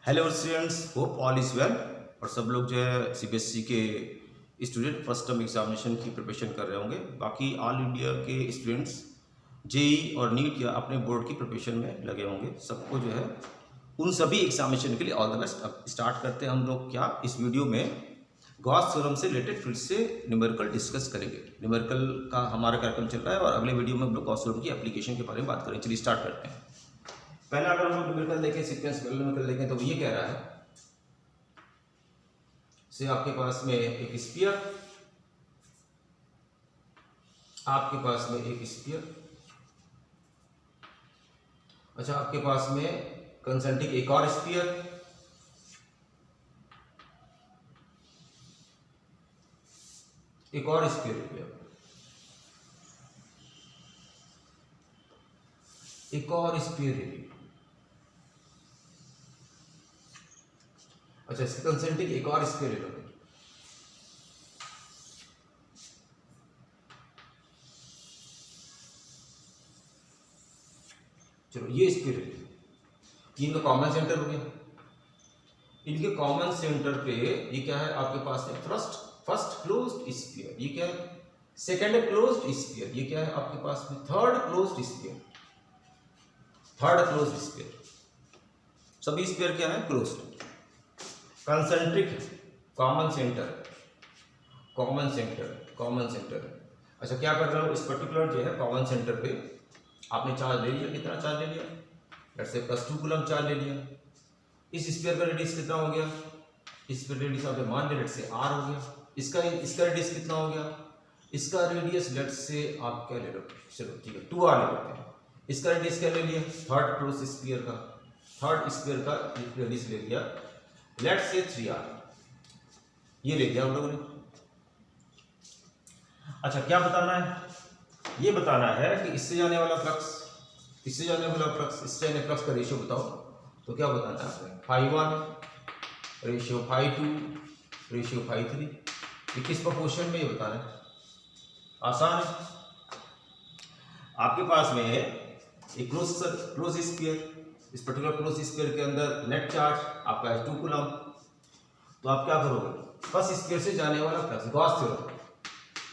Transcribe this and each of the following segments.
Hello students, hope all is well. और सब लोग जो है सीबीएसई के स्टूडेंट फर्स्ट टर्म एग्जामिनेशन की प्रिपरेशन कर रहे होंगे। बाकी ऑल इंडिया के स्टूडेंट्स जेई और नीट या अपने बोर्ड की प्रिपरेशन में लगे होंगे। सबको जो है उन सभी एग्जामिनेशन के लिए ऑल द बेस्ट। अब स्टार्ट करते हैं हम लोग क्या इस वीडियो में गॉस थ्योरम से रिलेटेड फिर से न्यूमेरिकल डिस्कस करेंगे। न्यूमेरिकल का हमारा कार्यक्रम चल रहा है और अगले वीडियो में हम लोग गॉस थ्योरम की एप्लीकेशन के बारे में बात करें। चलिए स्टार्ट करते हैं। पहले अगर हम लोग न्यूमेरिकल देखें, सीक्वेंस न्यूमेरिकल देखें तो ये कह रहा है से आपके पास में एक स्फीयर, आपके पास में एक स्फीयर, अच्छा आपके पास में कंसेंट्रिक एक और स्फीयर, एक और स्फीयर, एक और स्फीयर, अच्छा इसके कंसेंट्रिक एक और स्फीयर ले लो। चलो ये स्फीयर है, इनका कॉमन सेंटर हो गया। इनके कॉमन सेंटर पे ये क्या है आपके पास है फर्स्ट क्लोज्ड स्फीयर, ये क्या है सेकंड क्लोज्ड स्फीयर, ये क्या है आपके पास में third closed sphere, third closed sphere. सभी स्फीयर क्या है closed. Concentric common centre, common centre, common centre. अच्छा क्या कर रहे हो, इस पर्टिकुलर जो है कॉमन सेंटर पे आपने चार्ज ले लिया। कितना चार्ज ले लिया, लेट्स से +2 कूलम चार्ज ले लिया। इस स्फीयर का रेडियस कितना हो गया, इस पर रेडियस आपने मान लिया लेट्स से r हो गया। इसका रेडियस कितना हो गया, इसका रेडियस लेट्स से आप क्या ले लो, चलो ठीक है 2r ले लेते हैं। इसका रेडियस क्या ले लिया, थर्ड क्लोज स्फीयर का, थर्ड स्फीयर का रेडियस ले लिया लेट्स से 3r, ये ले लिया हम लोगों ने। अच्छा क्या बताना है, ये बताना है कि इससे जाने वाला फ्लक्स, इससे जाने वाला फ्लक्स, इससे जाने फ्लक्स का रेशियो बताओ। तो क्या बताना है आपने, φ1 रेशियो φ2 रेशियो φ3, ये किस प्रोपोर्शन में ये बताना है। आसान है। आपके पास में एक क्लोज स्फीयर, इस पर्टिकुलर क्लोज स्फीयर के अंदर नेट चार्ज आपका है 2 कूलम। तो आप क्या करोगे, फर्स्ट स्फीयर से जाने वाला फ्लक्स गॉस थ्योरम,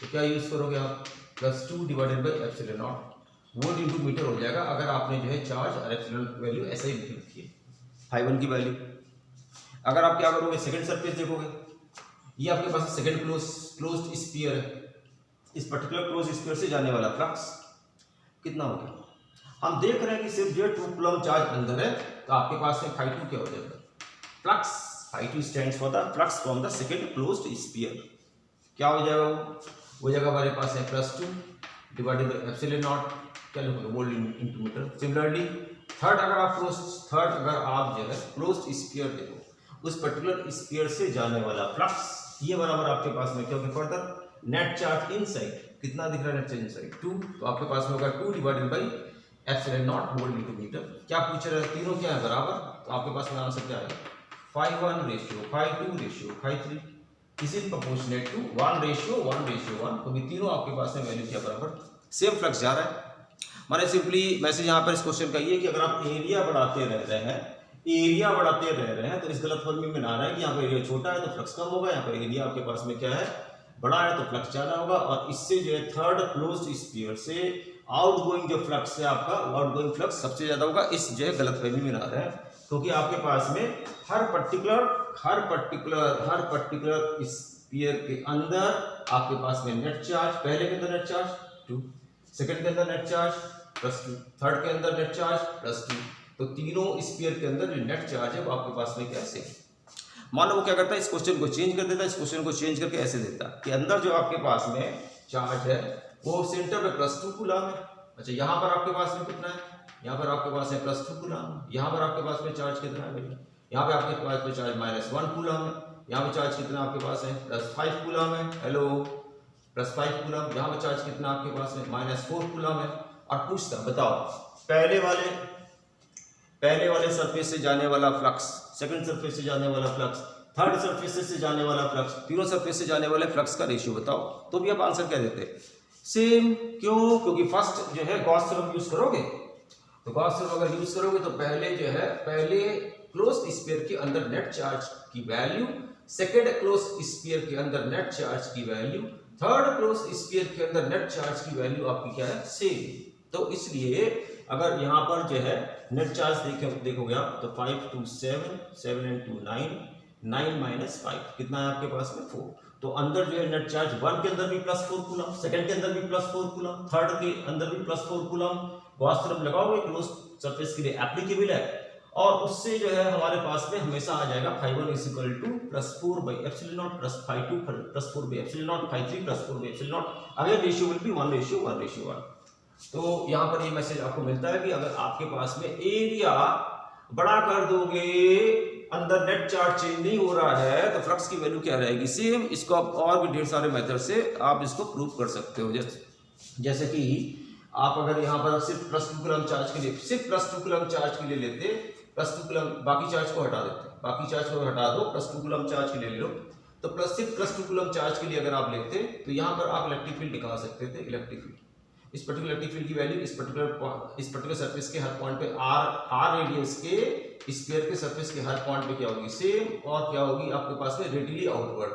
तो क्या यूज करोगे आप +2 divided by epsilon naught volt into metre हो जाएगा। अगर आपने जो है चार्ज और एप्सिलॉन वैल्यू ऐसे ही लिख रखी है, φ1 की वैल्यू। अगर आप क्या करोगे, सेकंड सरफेस देखोगे, ये आपके पास सेकंड क्लोज्ड स्फीयर है। इस पर्टिकुलर क्लोज स्फीयर से जाने वाला फ्लक्स कितना हो गया, हम देख रहे हैं कि सिर्फ जो 2 कूलम चार्ज अंदर है, तो आपके पास में φ2 क्या हो जाएगा, flux φ2 stands for the flux from the second closed sphere. क्या हो जाएगा वो जगह हमारे पास है +2 डिवाइडेड बाई एप्सिलॉन नॉट, क्या लिखोगे volt into metre. Similarly third अगर आप जो है क्लोज्ड स्फीयर देखो, उस पर्टिकुलर स्फीयर से जाने वाला फ्लक्स ये बराबर आपके पास में क्या होगा, फर्दर नेट चार्ज इनसाइड, कितना दिख रहा है नेट चार्ज इनसाइड 2, तो आपके पास में होगा 2 divided by epsilon naught volt into metre. क्या पूछ रहा है, तीनों क्या है बराबर, तो आपके पास में आंसर क्या आएगा, φ1 ratio φ2 ratio φ3 is in proportionate to 1 ratio 1, क्योंकि तीनों आपके पास में वैल्यू क्या बराबर सेम फ्लक्स जा रहा है। माने सिंपली मैसेज यहाँ पर इस क्वेश्चन का ये है कि अगर आप एरिया बढ़ाते रह रहे हैं, एरिया बढ़ाते रह रहे हैं, तो इस गलतफहमी में ना रहा है कि यहाँ पर एरिया छोटा है तो फ्लक्स कम होगा, यहाँ पर एरिया आपके पास में क्या है बड़ा है तो फ्लक्स ज्यादा होगा। और इससे जो है थर्ड क्लोज्ड स्फीयर से आउटगोइंग जो फ्लक्स है आपका, आउटगोइंग फ्लक्स सबसे ज्यादा होगा। इस जो है गलतफहमी में ना रहे हैं, क्योंकि आपके पास में हर पर्टिकुलर स्फीयर के अंदर आपके पास में नेट चार्ज, पहले के अंदर नेट चार्ज 2, सेकंड के अंदर नेट चार्ज +2, थर्ड के अंदर नेट चार्ज +2, तो तीनों स्फीयर के अंदर जो नेट चार्ज है वो आपके पास में कैसे, मान लो वो क्या करता है, इस क्वेश्चन को चेंज कर देता है, इस क्वेश्चन को चेंज करके ऐसे देता है कि अंदर जो आपके पास में चार्ज है वो सेंटर पे +2 कूलम है। अच्छा यहाँ पर आपके पास में कितना है, यहाँ पर आपके पास है +2 कूलम, यहाँ पर आपके पास में चार्ज कितना है भैया, यहाँ पे आपके पास में चार्ज -1 कूलम है, यहाँ पे चार्ज कितना आपके पास है +5 कूलम है, हेलो +5 कूलम, यहाँ पे चार्ज कितना आपके पास में -4 कूलम है। और पूछता बताओ पहले वाले सरफेस से जाने वाला फ्लक्स, सेकंड सरफेस से जाने वाला फ्लक्स, थर्ड सरफेस से जाने वाला फ्लक्स, तीनों सरफेस से जाने वाले फ्लक्स का रेशियो बताओ। तो भी आप आंसर क्या देते, सेम। क्यों, क्योंकि फर्स्ट जो है गॉस थ्योरम यूज करोगे तो गॉस थ्योरम अगर यूज करोगे तो पहले क्लोज्ड स्फीयर के अंदर नेट चार्ज की वैल्यू, सेकेंड क्लोज्ड स्फीयर के अंदर नेट चार्ज की वैल्यू, थर्ड क्लोज्ड स्फीयर के अंदर नेट चार्ज की वैल्यू आपकी क्या है, सेम। तो इसलिए अगर यहाँ पर जो है नेट चार्ज देखोगे आप तो 5 2 7 7 and 2 9 9 minus 5 कितना है आपके पास में 4। तो अंदर जो है नेट चार्ज 1 के अंदर भी +4 कूलम, सेकंड के अंदर भी +4 कूलम, थर्ड के अंदर भी +4 कूलम। गॉस थ्योरम लगाओगे क्लोज सरफेस के लिए एप्लीकेबल है और उससे जो है हमारे पास में हमेशा आ जाएगा φ1 = +4/ε0 + φ2 +4/ε0 φ3 +4/ε0। Again ratio will be 1:1:1। तो यहाँ पर ये मैसेज आपको मिलता है कि अगर आपके पास में एरिया बड़ा कर दोगे, अंदर नेट चार्ज चेंज नहीं हो रहा है, तो फ्लक्स की वैल्यू क्या रहेगी, सेम। इसको आप और भी ढेर सारे मेथड से आप इसको प्रूव कर सकते हो। जैसे कि आप अगर यहाँ पर सिर्फ +2 कूलम चार्ज के लिए, सिर्फ +2 कूलम चार्ज के लिए लेते, +2 कूलम, बाकी चार्ज को हटा देते, बाकी चार्ज को हटा दो, +2 कूलम चार्ज के लिए ले लो। तो सिर्फ +2 कूलम चार्ज के लिए अगर आप लेते तो यहाँ पर आप इलेक्ट्रिक फील्ड निकाल सकते थे। इलेक्ट्रिक फील्ड, इस पर्टिकुलर इलेक्ट्रिक फील्ड की वैल्यू इस पर्टिकुलर सरफेस के हर पॉइंट पे r रेडियस के स्फीयर के सरफेस के हर पॉइंट पे क्या होगी, सेम। और क्या होगी आपके पास में रेडियली आउटवर्ड,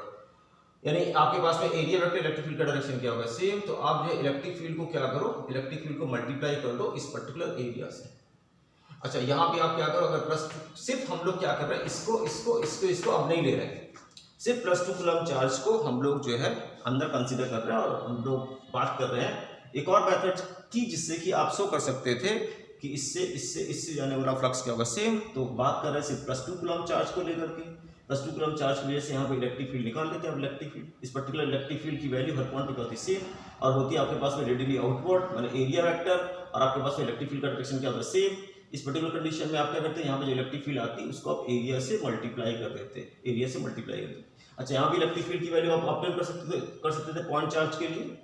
यानी आपके पास में एरिया वेक्टर इलेक्ट्रिक फील्ड का डायरेक्शन क्या होगा, सेम। तो आप जो इलेक्ट्रिक फील्ड को क्या करो, इलेक्ट्रिक फील्ड को मल्टीप्लाई कर दो इस पर्टिकुलर एरिया से। अच्छा, यहाँ पे आप क्या करो, अगर +2, सिर्फ हम लोग क्या कर रहे हैं, इसको अब नहीं ले रहे हैं, सिर्फ +2 कूलम चार्ज को हम लोग जो है अंदर कंसीडर कर रहे हैं और हम लोग बात कर रहे हैं एक और मेथड की जिससे कि आप शो कर सकते थे कि इससे जाने वाला फ्लक्स क्या होगा, सेम। तो बात कर रहे हैं सिर्फ +2 कूलम चार्ज को लेकर के। +2 कूलम चार्ज की वजह से यहाँ पे इलेक्ट्रिक फील्ड निकाल लेते हैं। अब इलेक्ट्रिक फील्ड, इस पर्टिकुलर इलेक्ट्रिक फील्ड की वैल्यू हर पॉइंट पे होती है सेम और होती है आपके पास में रेडियली आउटवर्ड, माने एरिया वेक्टर, और आपके पास में इलेक्ट्रिक फील्ड का डायरेक्शन क्या होता है, सेम। इस पर्टिकुलर कंडीशन में आप क्या करते हैं, यहाँ पे जो इलेक्ट्रिक फील्ड आती है उसको आप एरिया से मल्टीप्लाई कर देते हैं, एरिया से मल्टीप्लाई करते हैं। अच्छा, यहाँ भी इलेक्ट्रिक फील्ड की वैल्यू आप ऑब्टेन कर सकते थे पॉइंट चार्ज के लिए।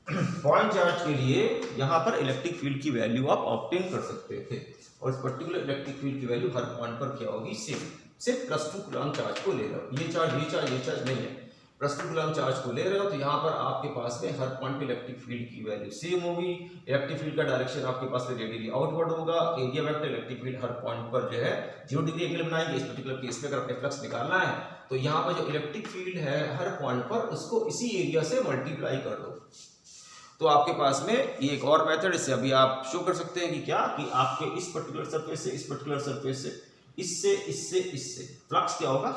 पॉइंट चार्ज के लिए यहाँ पर इलेक्ट्रिक फील्ड की वैल्यू आप ऑब्टेन कर सकते थे और इस पर्टिकुलर इलेक्ट्रिक फील्ड की वैल्यू हर पॉइंट पर क्या होगी, सेम। सिर्फ +2 कूलम चार्ज को ले रहे हो, ये चार्ज नहीं है, +2 कूलम चार्ज को ले रहे हो, तो यहाँ पर आपके पास में हर पॉइंट पे इलेक्ट्रिक फील्ड की वैल्यू सेम होगी। इलेक्ट्रिक फील्ड का डायरेक्शन आपके पास में रेडियली आउटवर्ड होगा। एरिया वेक्टर इलेक्ट्रिक फील्ड हर पॉइंट पर जो है 0 डिग्री एंगल बनाएंगे। इस पर्टिकुलर केस में अगर अपने फ्लक्स निकालना है तो यहाँ पर जो इलेक्ट्रिक फील्ड है हर पॉइंट पर उसको इसी एरिया से मल्टीप्लाई कर दो। तो आपके पास में ये एक और मेथड, इससे अभी आप शो कर सकते हैं कि क्या, कि आपके इस पर्टिकुलर सरफेस से, इस पर्टिकुलर सरफेस से, इससे फ्लक्स क्या होगा,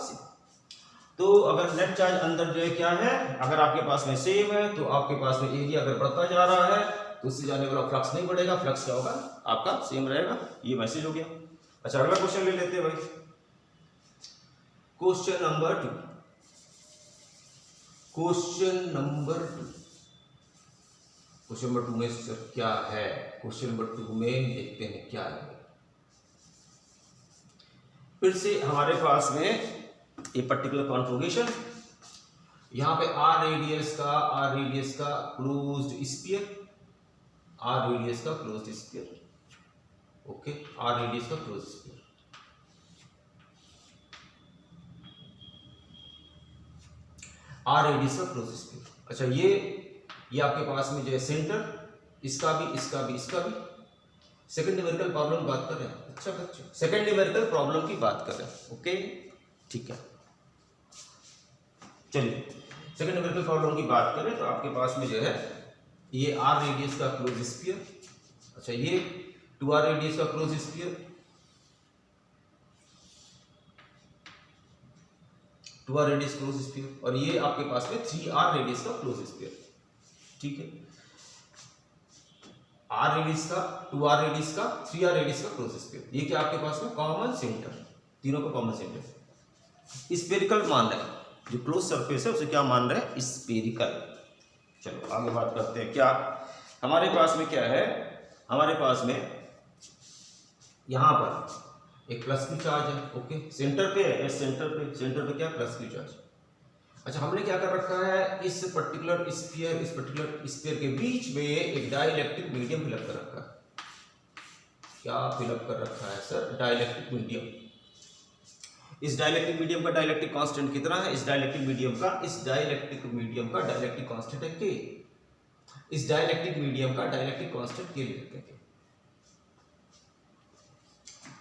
तो अगर नेट चार्ज अंदर जो है क्या है, अगर आपके पास में सेम है तो आपके पास में एरिया अगर बढ़ता जा रहा है तो उससे जाने वाला फ्लक्स नहीं बढ़ेगा, फ्लक्स क्या होगा आपका सेम रहेगा। ये मैसेज हो गया। अच्छा, अगला क्वेश्चन ले लेते हैं भाई, क्वेश्चन नंबर 2। क्वेश्चन नंबर 2 में सर क्या है, क्वेश्चन नंबर 2 में देखते हैं क्या है। फिर से हमारे पास में एक पर्टिकुलर कॉन्फ़िगरेशन, यहाँ पे r रेडियस का closed sphere, okay, r radius का क्लोज्ड स्फीयर, अच्छा, ये आपके पास में जो है सेंटर, इसका भी सेकंड न्यूमेरिकल प्रॉब्लम की बात कर रहे हैं। अच्छा बच्चों, सेकंड न्यूमेरिकल प्रॉब्लम की बात कर रहे हैं, ओके ठीक है। चलिए सेकंड न्यूमेरिकल प्रॉब्लम की बात करें तो आपके पास में जो है ये r रेडियस का क्लोज स्फीयर, अच्छा ये 2r रेडियस का close sphere, 2r radius close sphere, और ये आपके पास में 3r रेडियस का क्लोज स्फीयर, ठीक है। r रेडियस का, 2r रेडियस का, 3r रेडियस का क्लोज स्फीयर, ये क्या आपके पास में कॉमन सेंटर, तीनों का कॉमन सेंटर। स्फेरिकल मान रहे हैं, जो क्लोज सरफेस है उसे क्या मान रहे हैं, स्फेरिकल। चलो आगे बात करते हैं। क्या हमारे पास में क्या है, हमारे पास में यहां पर एक प्लस क्यू चार्ज है, ओके, सेंटर पे है, सेंटर पे क्या प्लस क्यू चार्ज। अच्छा, हमने क्या कर रखा है, इस पर्टिकुलर स्फीयर के बीच में एक डाइलेक्ट्रिक मीडियम फिलअप कर रखा है। क्या फिलअप कर रखा है सर, डाइलेक्ट्रिक मीडियम। इस डाइलेक्ट्रिक मीडियम का डाइलेक्ट्रिक कांस्टेंट कितना है, इस डाइलेक्ट्रिक मीडियम का डाइलेक्ट्रिक कांस्टेंट है के। इस डाइलेक्ट्रिक मीडियम का डाइलेक्ट्रिक कांस्टेंट के लिए लिखते हैं।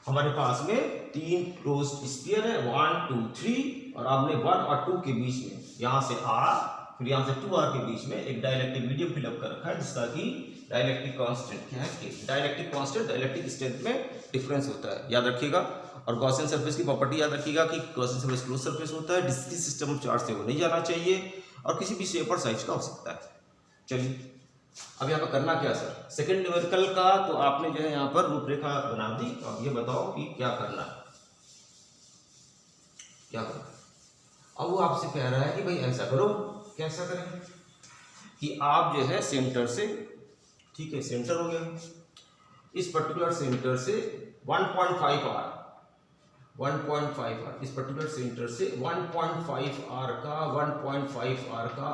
हमारे पास में 3 क्लोज्ड स्फीयर है 1 2 3 और आपने 1 और 2 के बीच में यहाँ से R फिर यहाँ से 2R के बीच में एक डाइलेक्ट्रिक मीडियम फिलअप कर रखा है जिसका कि डाइलेक्ट्रिक कांस्टेंट क्या है, डाइलेक्ट्रिक कांस्टेंट डाइलेक्ट्रिक स्ट्रेंथ में डिफरेंस होता है, याद रखिएगा। और गॉसियन सरफेस की प्रॉपर्टी याद रखिएगा कि गॉसियन सरफेस क्लोज सरफेस होता है, डिस्क्रीट सिस्टम ऑफ चार्ज से वो नहीं जाना चाहिए और किसी भी शेप और साइज का हो सकता है। चलिए अब यहाँ पर करना क्या सर, सेकंड न्यूमेरिकल का तो आपने जो है यहाँ पर रूपरेखा बना दी। अब ये बताओ कि क्या करना है, क्या करना है। अब वो आपसे कह रहा है कि भाई ऐसा करो, कैसा करें कि आप जो है सेंटर से, ठीक है सेंटर हो गया, इस पर्टिकुलर सेंटर से 1.5 R, 1.5 R, इस पर्टिकुलर सेंटर से 1.5 R का 1.5 R का,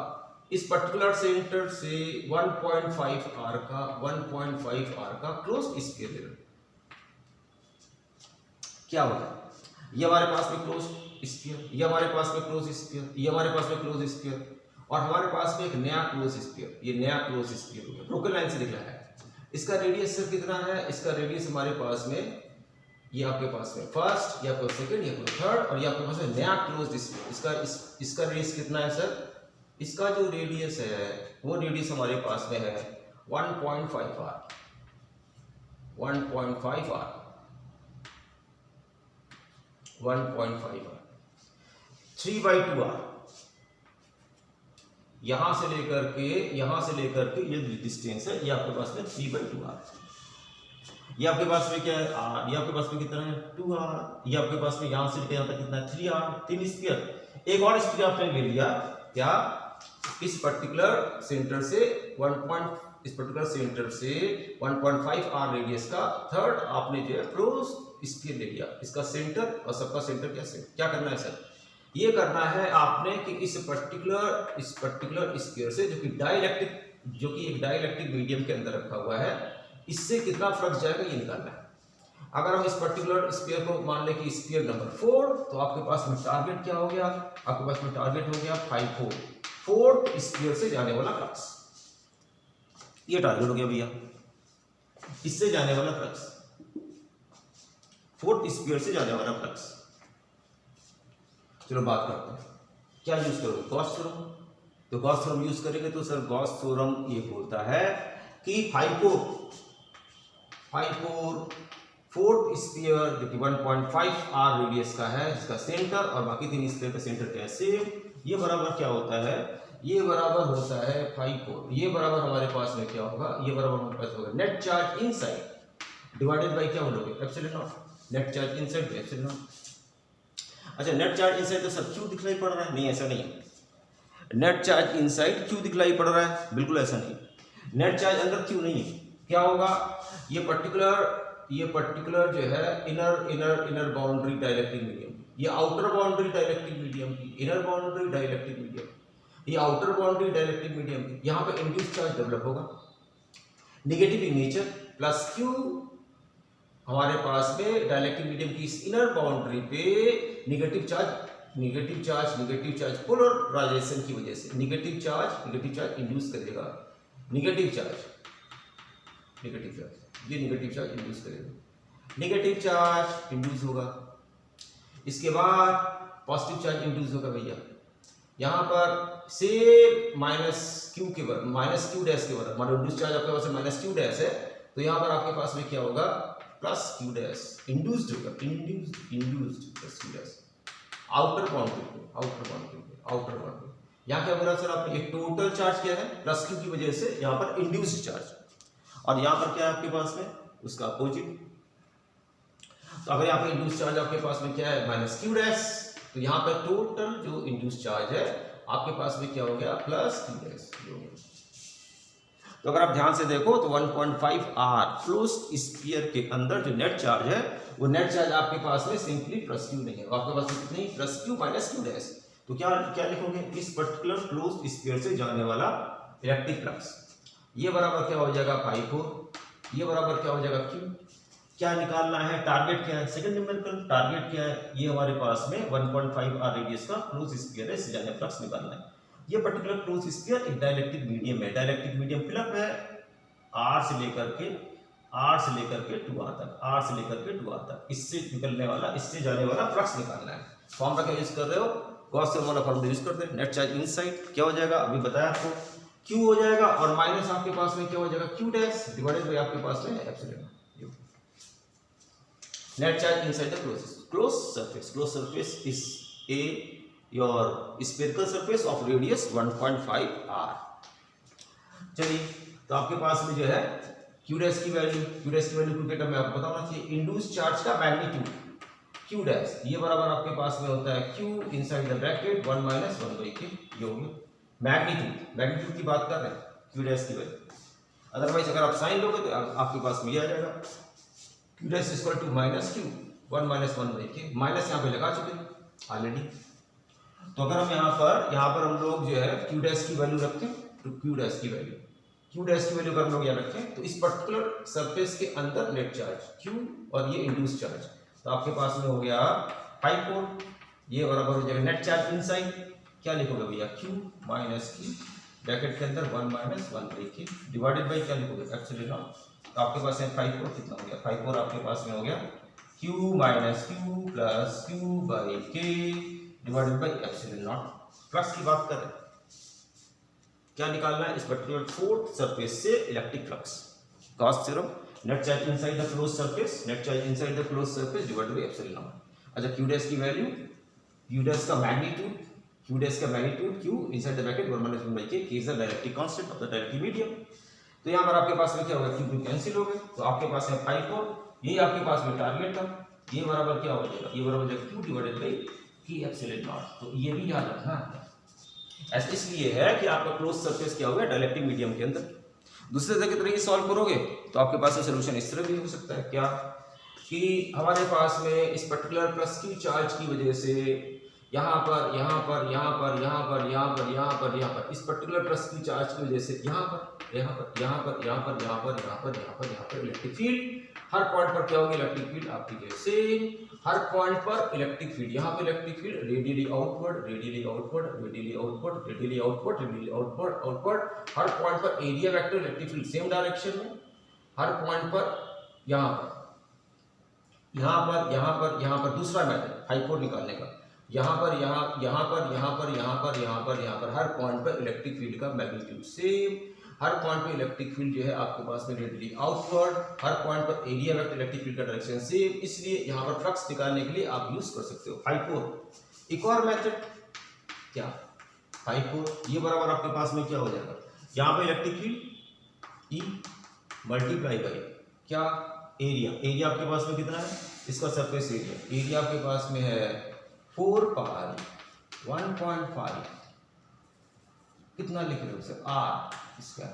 इस पर्टिकुलर सेंटर से 1.5 R का 1.5 R का क्लोज स्फीयर ले लो। क्या होगा, ये हमारे पास में क्लोज स्फीयर, ये हमारे पास में क्लोज स्फीयर, ये हमारे पास में क्लोज स्फीयर और हमारे पास में एक नया क्लोज स्फीयर, ये नया क्लोज स्फीयर हो गया, ब्रोकन लाइन से दिखा है। इसका रेडियस सर कितना है, इसका रेडियस हमारे पास में, ये आपके पास में फर्स्ट, या कोई सेकंड, या कोई थर्ड और ये आपके पास में नया क्लोज स्फीयर। इसका रेडियस कितना है सर, इसका जो रेडियस है वो रेडियस हमारे पास में है 1.5 R, 1.5 R, 1.5 R, 3/2 R, यहां से लेकर के ये डिस्टेंस है, ये आपके पास में 3/2 R, ये आपके पास में क्या है R, ये आपके पास में कितना है 2R, ये आपके पास में यहां से लेकर यहां तक कितना है 3R, 3 स्फीयर। एक और स्फीयर आपने ले लिया क्या, इस पर्टिकुलर सेंटर से 1.5 R रेडियस का थर्ड आपने जो है क्लोज स्फीयर ले लिया, इसका सेंटर और सबका सेंटर क्या करना है सर, ये करना है आपने कि इस पर्टिकुलर स्फीयर से जो कि एक डाइलेक्ट्रिक मीडियम के अंदर रखा हुआ है, इससे कितना फ्लक्स जाएगा ये निकालना है। अगर हम इस पर्टिकुलर स्फीयर को मान लें कि स्फीयर नंबर 4, तो आपके पास में टारगेट क्या हो गया, आपके पास में टारगेट हो गया 5 4 स्फीयर से जाने वाला फ्लक्स, ये टारगेट हो गया भैया, इससे जाने वाला फ्लक्स, 4 स्फीयर से जाने वाला फ्लक्स। चलो बात करते हैं क्या यूज करोगे, गॉस थ्योरम। तो गॉस थ्योरम यूज करेंगे तो सर गॉस थ्योरम ये बोलता है कि 4 स्फीयर जो कि 1.5 R रेडियस का है, जिसका सेंटर और बाकी 3 स्फीयर का सेंटर कैसे, ये बराबर क्या होता है, ये बराबर होता है 5 4, ये बराबर हमारे पास में क्या होगा, ये बराबर हमारे पास होगा net charge inside divided bye क्या बोलोगे epsilon not, net charge inside epsilon not. अच्छा नेट चार्ज इनसाइड तो सब क्यों दिखलाई पड़ रहा है, नहीं ऐसा नहीं है, नेट चार्ज इनसाइड क्यों दिखलाई पड़ रहा है, बिल्कुल ऐसा नहीं, नेट चार्ज अंदर क्यों नहीं है, क्या होगा, ये पर्टिकुलर जो है इनर बाउंड्री डाइलेक्ट्रिक मीडियम, ये आउटर बाउंड्री डाइलेक्ट्रिक मीडियम की, इनर बाउंड्री डाइलेक्ट्रिक मीडियम, ये आउटर बाउंड्री डाइलेक्ट्रिक मीडियम की, यहाँ पर इंड्यूस चार्ज डेवलप होगा, negative in nature plus Q हमारे पास में डाइलेक्ट्रिक मीडियम की इस इनर बाउंड्री पे नेगेटिव चार्ज पोलराइजेशन की वजह से नेगेटिव चार्ज इंड्यूस करेगा, नेगेटिव चार्ज इंड्यूस करेगा, नेगेटिव चार्ज इंड्यूस होगा, इसके बाद पॉजिटिव चार्ज इंड्यूस होगा भैया, यहाँ पर से माइनस क्यू डैश के बराबर, मान लो इंड्यूस चार्ज आपके पास माइनस क्यू डैश है, तो यहाँ पर आपके पास में क्या होगा प्लस क्यू डैश इंड्यूस्ड होगा, induced plus Q dash outer boundary, यहाँ क्या बोला सर आपने, ये टोटल चार्ज क्या है प्लस क्यू की वजह से यहाँ पर इंड्यूस्ड चार्ज, और यहाँ पर क्या है आपके पास में उसका अपोजिट। तो अगर यहाँ पर इंड्यूस्ड चार्ज आपके पास में क्या है माइनस क्यू डैश, तो यहाँ पर टोटल जो इंड्यूस्ड चार्ज है आपके पास में क्या हो गया प्लस क्यू डैश। तो अगर आप ध्यान से देखो तो 1.5 R क्लोज्ड स्फीयर के अंदर जो नेट चार्ज है वो नेट चार्ज आपके पास में सिंपली प्लस क्यू नहीं है, आपके पास में कितनी plus Q minus Q dash. तो क्या लिखोगे, इस पर्टिकुलर क्लोज्ड स्फीयर से जाने वाला इलेक्ट्रिक फ्लक्स, ये बराबर क्या हो जाएगा 5 4, ये बराबर क्या हो जाएगा क्यू। क्या निकालना है, टारगेट क्या है, सेकंड न्यूमेरिकल टारगेट क्या है, ये हमारे पास में 1.5 R रेडियस का क्लोज स्फीयर है, इससे जाने फ्लक्स निकालना है। ये पर्टिकुलर क्लोज स्फीयर एक डाइलेक्ट्रिक मीडियम है, डाइलेक्ट्रिक मीडियम फिलअप है R से लेकर के R से लेकर के 2R तक, R से लेकर के 2R तक, इससे निकलने वाला, इससे जाने वाला फ्लक्स निकालना है। फॉर्मूला क्या यूज कर रहे हो? गॉस थ्योरम वाला फॉर्मूला यूज करते हैं। नेट चार्ज इनसाइड क्या हो जाएगा, अभी बताया आपको, Q हो जाएगा, और माइनस आपके पास में क्या हो जाएगा, Q डैश डिवाइडेड बाय आपके पास में epsilon. Net charge inside the close surface, close surface is a your spherical surface of radius 1.5 r। चलिए, तो आपके पास में जो है Q डैश की वैल्यू, Q डैश की वैल्यू क्रिकेटर में आपको पता होना चाहिए, इंड्यूस चार्ज का मैग्नीट्यूड Q डैश, ये बराबर आपके पास में होता है Q inside the bracket 1 - 1/k, ये हो गया मैग्नीट्यूड। मैग्नीट्यूड की बात कर रहे हैं, Q डैश की वैल्यू। अदरवाइज अगर आप साइन लोगे तो आपके पास में ये आ जाएगा Q dash equal to minus Q 1 - 1/k, minus यहाँ पे लगा चुके ऑलरेडी। तो अगर हम यहाँ पर हम लोग जो है Q डैश की वैल्यू रखें, तो Q डैश की वैल्यू अगर हम लोग यहाँ रखें, तो इस पर्टिकुलर सरफेस के अंदर नेट चार्ज Q और ये इंड्यूस चार्ज, तो आपके पास में हो गया 5 ये बराबर हो जाएगा नेट चार्ज इनसाइड, क्या लिखोगे भैया, Q माइनस Q ब्रैकेट के अंदर 1 - 1/k डिवाइडेड बाय क्या लिखोगे, एप्सिलॉन नॉट। तो आपके पास है 5 कितना हो गया, 5 आपके पास में हो गया Q minus Q plus Q by K divided by epsilon not. Flux की बात कर रहे हैं, क्या निकालना है, इस पर्टिकुलर फोर्थ सरफेस से electric flux. Gauss theorem, net charge inside the close surface, net charge inside the close surface divided by epsilon not. अच्छा, Q डैश की वैल्यू, Q डैश का मैग्नीट्यूड, Q डैश का magnitude Q inside the bracket 1 - 1/k, K is the directive constant of the directive medium. तो यहाँ पर आपके पास में क्या होगा, Q कैंसिल हो गए, तो आपके पास है 5, ये आपके पास में टारगेट था, ये बराबर क्या हो जाएगा, ये बराबर हो जाएगा Q divided by K epsilon naught. तो ये भी याद रखना है, ऐसा इसलिए है कि आपका क्लोज सरफेस क्या हो गया, डायरेक्टिव मीडियम के अंदर। दूसरे तरह की तरह सॉल्व करोगे तो आपके पास सोल्यूशन इस तरह भी हो सकता है, क्या कि हमारे पास में इस पर्टिकुलर प्लस Q चार्ज की वजह से यहाँ पर इस पर्टिकुलर प्लस Q चार्ज की वजह से यहाँ पर इलेक्ट्रिक फील्ड, हर पॉइंट पर क्या होगी, इलेक्ट्रिक फील्ड आपकी जैसे हर पॉइंट पर इलेक्ट्रिक फील्ड, यहाँ पे इलेक्ट्रिक फील्ड रेडियली आउटवर्ड, हर पॉइंट पर area vector electric field same direction में, हर पॉइंट पर यहाँ पर दूसरा मेथड 5 निकालने का, यहाँ पर हर पॉइंट पर इलेक्ट्रिक फील्ड का मैग्नीट्यूड सेम, हर पॉइंट पे इलेक्ट्रिक फील्ड जो है आपके पास में रेडियली आउटवर्ड, हर पॉइंट पर एरिया वेक्टर इलेक्ट्रिक फील्ड का डायरेक्शन सेम, इसलिए यहाँ पर फ्लक्स निकालने के लिए आप यूज कर सकते हो 5। एक और मेथड क्या, 5 ये बराबर आपके पास में क्या हो जाएगा, यहाँ पे electric field E multiply by क्या, एरिया आपके पास में कितना है, इसका सरफेस एरिया आपके पास में है 4 पाई 1.5, कितना लिख रहे हो sir, R square,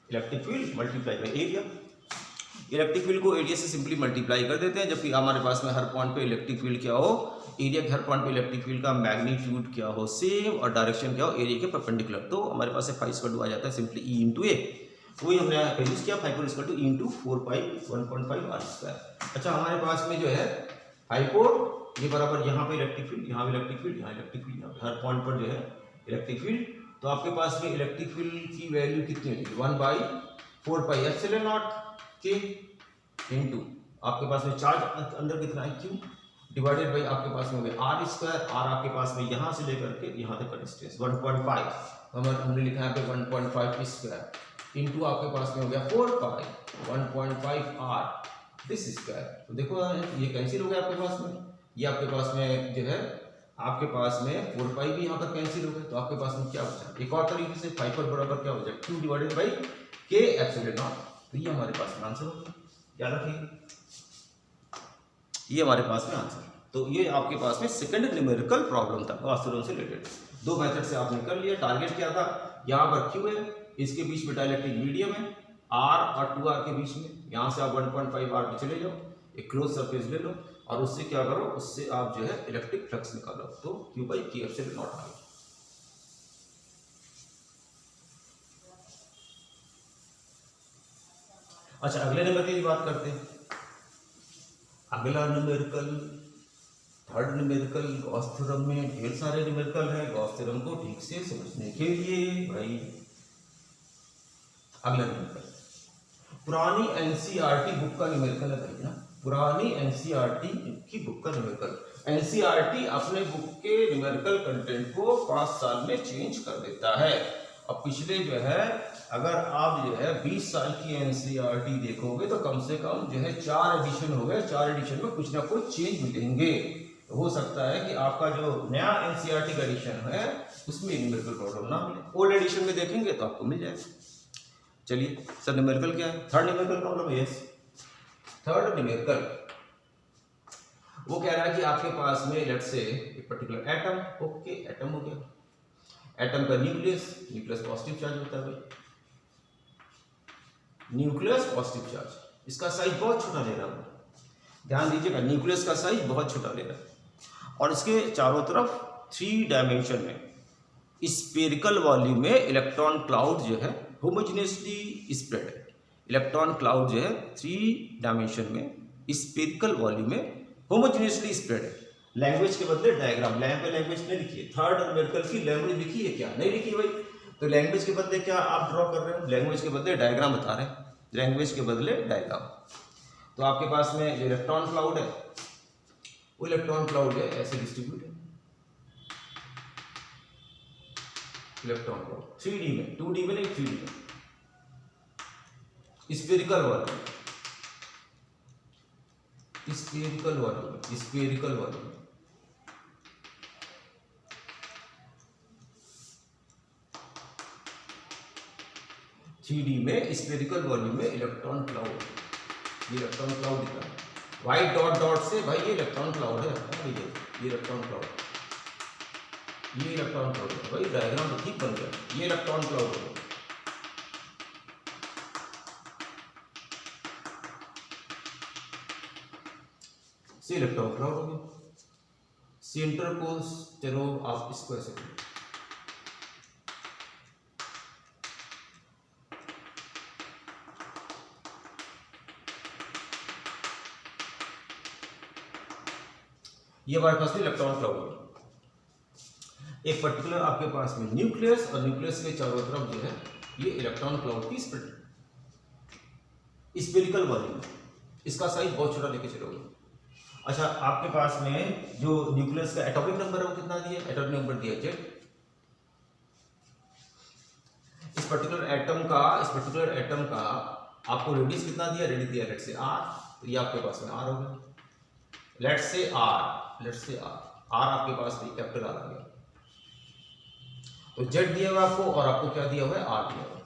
electric field multiply by area. Electric field को एरिया से सिंपली मल्टीप्लाई कर देते हैं, जबकि हमारे पास में हर पॉइंट पे इलेक्ट्रिक फील्ड क्या हो, एरिया के हर पॉइंट पे इलेक्ट्रिक फील्ड का मैग्नीट्यूड क्या हो सेम, और डायरेक्शन क्या हो एरिया के परपेंडिकुलर। तो हमारे पास है 5 आ जाता है सिंपली E इंटू ए, वही हमने यूज किया 5 equal to E into 4 pi 1.5 R square. अच्छा, हमारे पास में जो है 5 ये बराबर यहाँ पे इलेक्ट्रिक फील्ड, यहाँ पे इलेक्ट्रिक फील्ड, यहाँ इलेक्ट्रिक फील्ड, यहाँ हर पॉइंट पर जो है इलेक्ट्रिक फील्ड, तो आपके पास में इलेक्ट्रिक फील्ड की वैल्यू कितनी होगी, 1/4 पाई एप्सिलॉन नॉट के इनटू आपके पास में चार्ज अंदर कितना है Q डिवाइडेड बाई आपके पास में हो गया R स्क्वायर, R आपके पास में यहाँ से लेकर के यहाँ तक का डिस्टेंस 1.5, हमने लिखा है पे 1.5 स्क्वायर इनटू आपके पास में हो गया 4 पाई 1.5 R दिस स्क्वायर। तो देखो ये कैंसिल हो गया आपके पास में, ये आपके पास में जो है आपके पास में 4 पाई भी यहाँ पर कैंसिल हो गए, तो आपके पास में क्या बचा, एक और तरीके से 5 पर बराबर क्या हो जाए Q divided by K epsilon naught. तो ये हमारे पास में आंसर होगा, याद रखिए ये हमारे पास में आंसर। तो ये आपके पास में सेकंड न्यूमेरिकल प्रॉब्लम था गॉस थ्योरम से रिलेटेड। 2 मेथड से आपने कर लिया। टारगेट क्या था, यहाँ पर Q है, इसके बीच में डाइलेक्ट्रिक मीडियम है R और 2R के बीच में, यहाँ से आप 1.5 R पे चले जाओ, एक क्लोज सरफेस ले लो और उससे क्या करो, उससे आप जो है इलेक्ट्रिक फ्लक्स निकालो, तो Q by K epsilon not आएगा। अच्छा, अगले नंबर की बात करते हैं। अगला numerical, third numerical, Gauss theorem में ढेर सारे न्यूमेरिकल है, गॉस थ्योरम को ठीक से समझने के लिए भाई अगला न्यूमेरिकल पुरानी एनसीईआरटी बुक का न्यूमेरिकल है भाई ना, पुरानी एनसीईआरटी की बुक का न्यूमेरिकल। एनसीईआरटी अपने बुक के न्यूमेरिकल कंटेंट को 5 साल में चेंज कर देता है। अब पिछले जो है अगर आप जो है 20 साल की एनसीईआरटी देखोगे तो कम से कम जो है 4 एडिशन हो गए, 4 एडिशन में कुछ ना कुछ चेंज मिलेंगे। तो हो सकता है कि आपका जो नया एनसीईआरटी का एडिशन है उसमें न्यूमेरिकल प्रॉब्लम ना मिले, ओल्ड एडिशन में देखेंगे तो आपको मिल जाएगा। चलिए सर न्यूमेरिकल क्या है? थर्ड न्यूमेरिकल प्रॉब्लम है। यस, थर्ड न्यूमेरिकल वो कह रहा है कि आपके पास में लेट्स से एक पर्टिकुलर एटम, ओके एटम हो गया, एटम का न्यूक्लियस पॉजिटिव चार्ज होता है भाई, न्यूक्लियस पॉजिटिव चार्ज, इसका साइज बहुत छोटा ले रहा हूं, ध्यान दीजिएगा, न्यूक्लियस का साइज बहुत छोटा ले रहा है और इसके चारों तरफ 3 डायमेंशन में स्फेरिकल वॉल्यूम में इलेक्ट्रॉन क्लाउड जो है होमोजेनियसली स्प्रेड है। इलेक्ट्रॉन क्लाउड जो है 3 डायमेंशन में स्फेरिकल वॉल्यूम में होमोजेनियसली स्प्रेड है। लैंग्वेज के बदले डायग्राम, लैंग्वेज नहीं लिखी है, थर्ड न्यूमेरिकल की लैंग्वेज लिखी है क्या? नहीं लिखी भाई। तो लैंग्वेज के बदले क्या आप ड्रॉ कर रहे हो? लैंग्वेज के बदले डायग्राम बता रहे हैं, लैंग्वेज के बदले डायग्राम। तो आपके पास में जो इलेक्ट्रॉन क्लाउड है वो इलेक्ट्रॉन क्लाउड है ऐसे डिस्ट्रीब्यूट है, इलेक्ट्रॉन क्लाउड 3D में, 2D में नहीं 3D में, spherical volume, spherical volume, spherical volume, three D में स्फेरिकल वॉल्यूम में इलेक्ट्रॉन क्लाउड, ये इलेक्ट्रॉन क्लाउड दिख रहा है व्हाइट डॉट डॉट से भाई, ये इलेक्ट्रॉन क्लाउड है, ये इलेक्ट्रॉन क्लाउड, ये इलेक्ट्रॉन क्लाउड है भाई, डायग्राम तो ठीक बन गया, ये इलेक्ट्रॉन क्लाउड है, से इलेक्ट्रॉन क्लाउड हो गया। सेंटर को चलो आप इसको ऐसे करो, ये हमारे पास में इलेक्ट्रॉन क्लाउड है। एक पर्टिकुलर आपके पास में न्यूक्लियस और न्यूक्लियस के चारों तरफ जो है ये इलेक्ट्रॉन क्लाउड की स्प्रेड, स्फेरिकल वॉल्यूम, इसका साइज बहुत छोटा लेके चलोगे। अच्छा आपके पास में जो न्यूक्लियस का एटॉमिक नंबर है वो कितना दिया? एटॉमिक नंबर दिया Z। इस पर्टिकुलर एटम का आपको रेडियस कितना दिया? रेडियस दिया लेट्स से R, तो ये आपके पास में R हो गया, लेट्स से R आपके पास में कैपिटल R आ गया, तो Z दिया हुआ आपको और आपको क्या दिया हुआ है? R दिया हुआ है,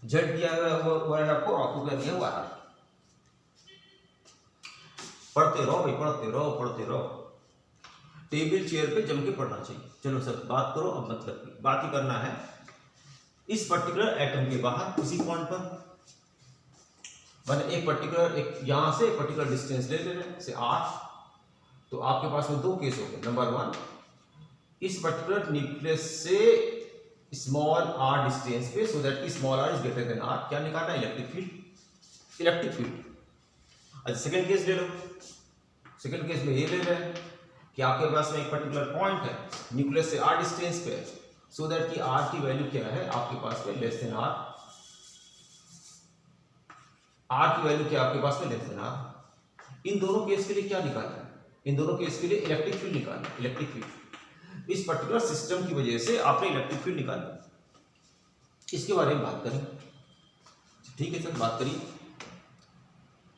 Z दिया हुआ है आपको और आपको क्या दिया हुआ है? पढ़ते रहो भाई, पढ़ते रहो, टेबल चेयर पे जम के पढ़ना चाहिए। चलो सर बात करो, अब मतलब की बात ही करना है। इस पर्टिकुलर एटम के बाहर किसी पॉइंट पर मैंने एक यहां से एक पर्टिकुलर डिस्टेंस ले रहे हैं से R, तो आपके पास में 2 केस हो गए। नंबर 1, इस पर्टिकुलर न्यूक्लियस से स्मॉल r डिस्टेंस पे, so that small r is greater then r, क्या निकालना है? Electric field. अच्छा सेकंड केस ले लो, सेकंड केस में ये ले रहे हैं कि आपके पास में एक पर्टिकुलर पॉइंट है न्यूक्लियस से r डिस्टेंस पे, सो दैट कि r की वैल्यू क्या है आपके पास में? लेस देन r, R की वैल्यू क्या आपके पास में? Less than R। इन दोनों केस के लिए क्या निकालना है? इन दोनों केस के लिए इलेक्ट्रिक फील्ड निकालना है, इलेक्ट्रिक फील्ड। इस पर्टिकुलर सिस्टम की वजह से आपने इलेक्ट्रिक फील्ड निकालना, इसके बारे में बात करें। ठीक है सर, बात करिए।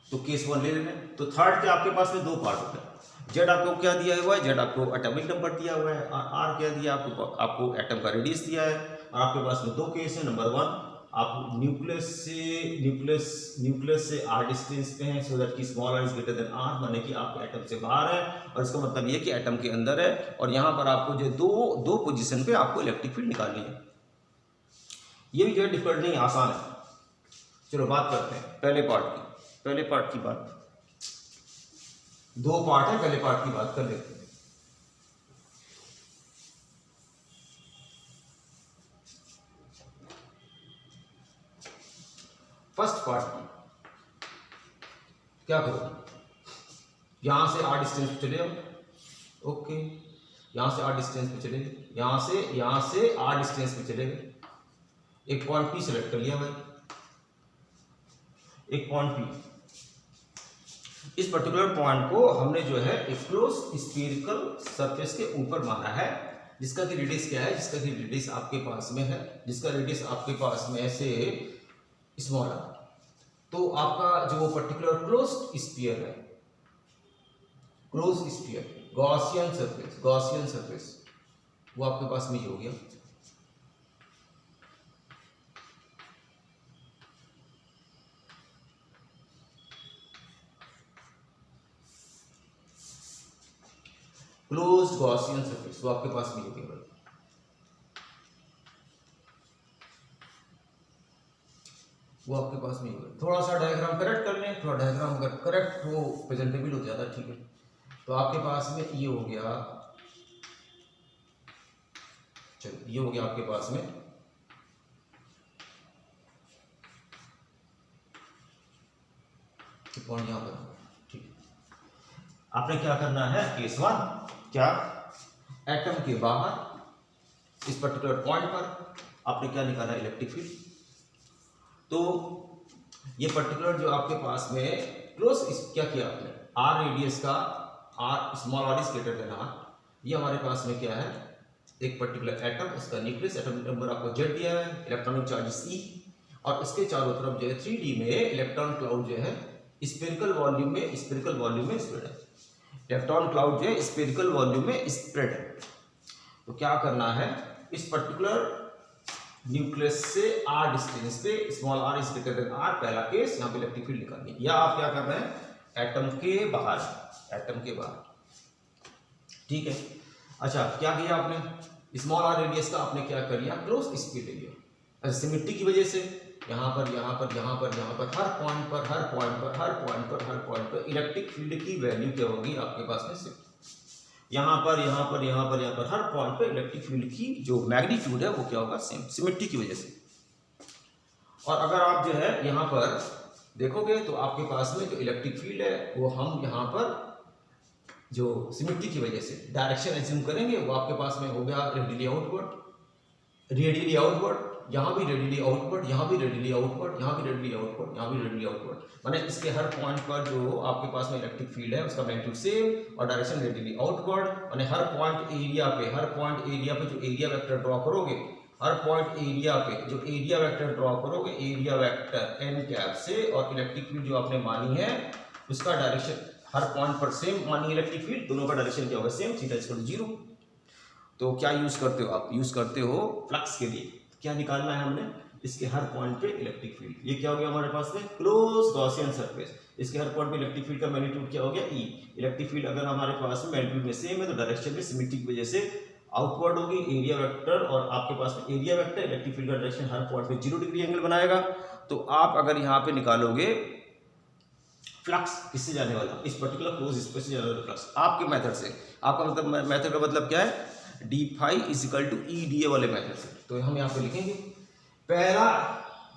तो केस 1 ले लेना। तो थर्ड के आपके पास में 2 पार्ट होता है। जेड आपको क्या दिया हुआ है? जेड आपको एटॉमिक नंबर दिया हुआ है, और आर क्या दिया आपको एटम का रेडियस दिया है, और आपके पास में 2 केस है। नंबर 1, आप न्यूक्लियस से r डिस्टेंस पे हैं, सो दैट कि small r is greater then r, माने कि आप एटम से बाहर है, और इसका मतलब ये कि एटम के अंदर है, और यहाँ पर आपको जो दो पोजीशन पे आपको इलेक्ट्रिक फील्ड निकालनी है। ये भी जो है डिफिकल्ट नहीं, आसान है। चलो बात करते हैं पहले पार्ट की बात। 2 पार्ट है, पहले पार्ट की बात कर लेते हैं। फर्स्ट पार्ट की क्या करो, यहां से r डिस्टेंस पे चले जाओ, ओके, यहां से r डिस्टेंस पे चले गए, यहां से r डिस्टेंस पे चले गए, एक पॉइंट P सेलेक्ट कर लिया भाई, एक पॉइंट P, इस पर्टिकुलर पॉइंट को हमने जो है एक क्लोज स्फीयरिकल सरफेस के ऊपर माना है, जिसका कि रेडियस क्या है, जिसका कि रेडियस आपके पास में है, जिसका रेडियस आपके पास में से स्मॉल r। तो आपका जो पर्टिकुलर क्लोज स्फीयर है, क्लोज स्फीयर गॉसियन सरफेस, वो आपके पास में ये हो गया। क्लोज्ड गॉसियन सरफेस, वो आपके पास में हो गया। वो आपके पास में होगा। थोड़ा सा डायग्राम करेक्ट कर लें, थोड़ा डायग्राम अगर करेक्ट हो प्रेजेंटेबल हो जाता है, ठीक है। तो आपके पास में ये हो गया, चलो ये हो गया आपके पास में पॉइंट यहां पर, ठीक है। आपने क्या करना है, केस 1, क्या एटम के बाहर इस पर्टिकुलर पॉइंट पर आपने क्या निकाला, इलेक्ट्रिक फील्ड। तो ये पर्टिकुलर जो आपके पास में क्लोज क्या किया आपने, आर रेडियस का, R small R is greater than R, ये हमारे पास में क्या है, एक पर्टिकुलर एटम, इसका न्यूक्लियस, एटॉमिक नंबर आपको Z दिया है, इलेक्ट्रॉनिक चार्जेस E, और इसके चारों तरफ जो है 3D में इलेक्ट्रॉन क्लाउड जो है स्फेरिकल वॉल्यूम में स्प्रेड है। इलेक्ट्रॉन क्लाउड जो है स्फेरिकल वॉल्यूम में स्प्रेड है। तो क्या करना है, इस पर्टिकुलर न्यूक्लियस से r डिस्टेंस पे small r is greater then r, पहला केस, यहाँ पे इलेक्ट्रिक फील्ड निकालनी है। या आप क्या कर रहे हैं, एटम के बाहर, ठीक है। अच्छा, क्या किया आपने, स्मॉल r रेडियस का आपने क्या कर लिया, क्लोज स्पीड ले लिया। अच्छा, सिमेट्री की वजह से यहाँ पर हर पॉइंट पर इलेक्ट्रिक फील्ड की वैल्यू क्या होगी आपके पास में, सिर्फ यहाँ पर हर पॉइंट पे इलेक्ट्रिक फील्ड की जो मैग्नीट्यूड है वो क्या होगा, सेम, सिमेट्री की वजह से। और अगर आप जो है यहाँ पर देखोगे तो आपके पास में जो इलेक्ट्रिक फील्ड है वो हम यहाँ पर जो सिमेट्री की वजह से डायरेक्शन एज्यूम करेंगे, वो आपके पास में हो गया रेडियली आउटवर्ड, यहाँ भी रेडियली आउटवर्ड, यहाँ भी रेडियली आउटवर्ड, माने इसके हर पॉइंट पर जो आपके पास में इलेक्ट्रिक फील्ड है उसका मैग्नीट्यूड सेम और डायरेक्शन रेडियली आउटवर्ड। माने हर पॉइंट एरिया पे जो एरिया वेक्टर ड्रॉ करोगे, एरिया वेक्टर एन कैप से, और इलेक्ट्रिक फील्ड जो आपने मानी है उसका डायरेक्शन हर पॉइंट पर सेम मानी, इलेक्ट्रिक फील्ड दोनों का डायरेक्शन क्या होगा, सेम, थीटा इक्वल टू 0। तो क्या यूज करते हो आप, यूज करते हो फ्लक्स के लिए। क्या निकालना है हमने, इसके हर पॉइंट पे इलेक्ट्रिक फील्ड, ये क्या हो गया हमारे पास में, क्लोज गॉसियन सरफेस, इसके हर पॉइंट पे इलेक्ट्रिक फील्ड का मैग्नीट्यूड क्या हो गया, E। इलेक्ट्रिक फील्ड अगर हमारे पास में मैग्नीट्यूड में सेम है तो डायरेक्शन में सिमेट्री की वजह से आउटवर्ड होगी, एरिया वेक्टर, और आपके पास में एरिया वेक्टर इलेक्ट्रिक फील्ड का डायरेक्शन हर पॉइंट पे 0 डिग्री एंगल बनाएगा। तो आप अगर यहाँ पे निकालोगे फ्लक्स, किससे जाने वाला, इस पर्टिकुलर क्लोज स्पेस से जाने वाला फ्लक्स आपके मेथड से, आपका मतलब मेथड का मतलब क्या है, d phi is equal to E dA वाले मेथड से। तो हम यहाँ पे लिखेंगे पहला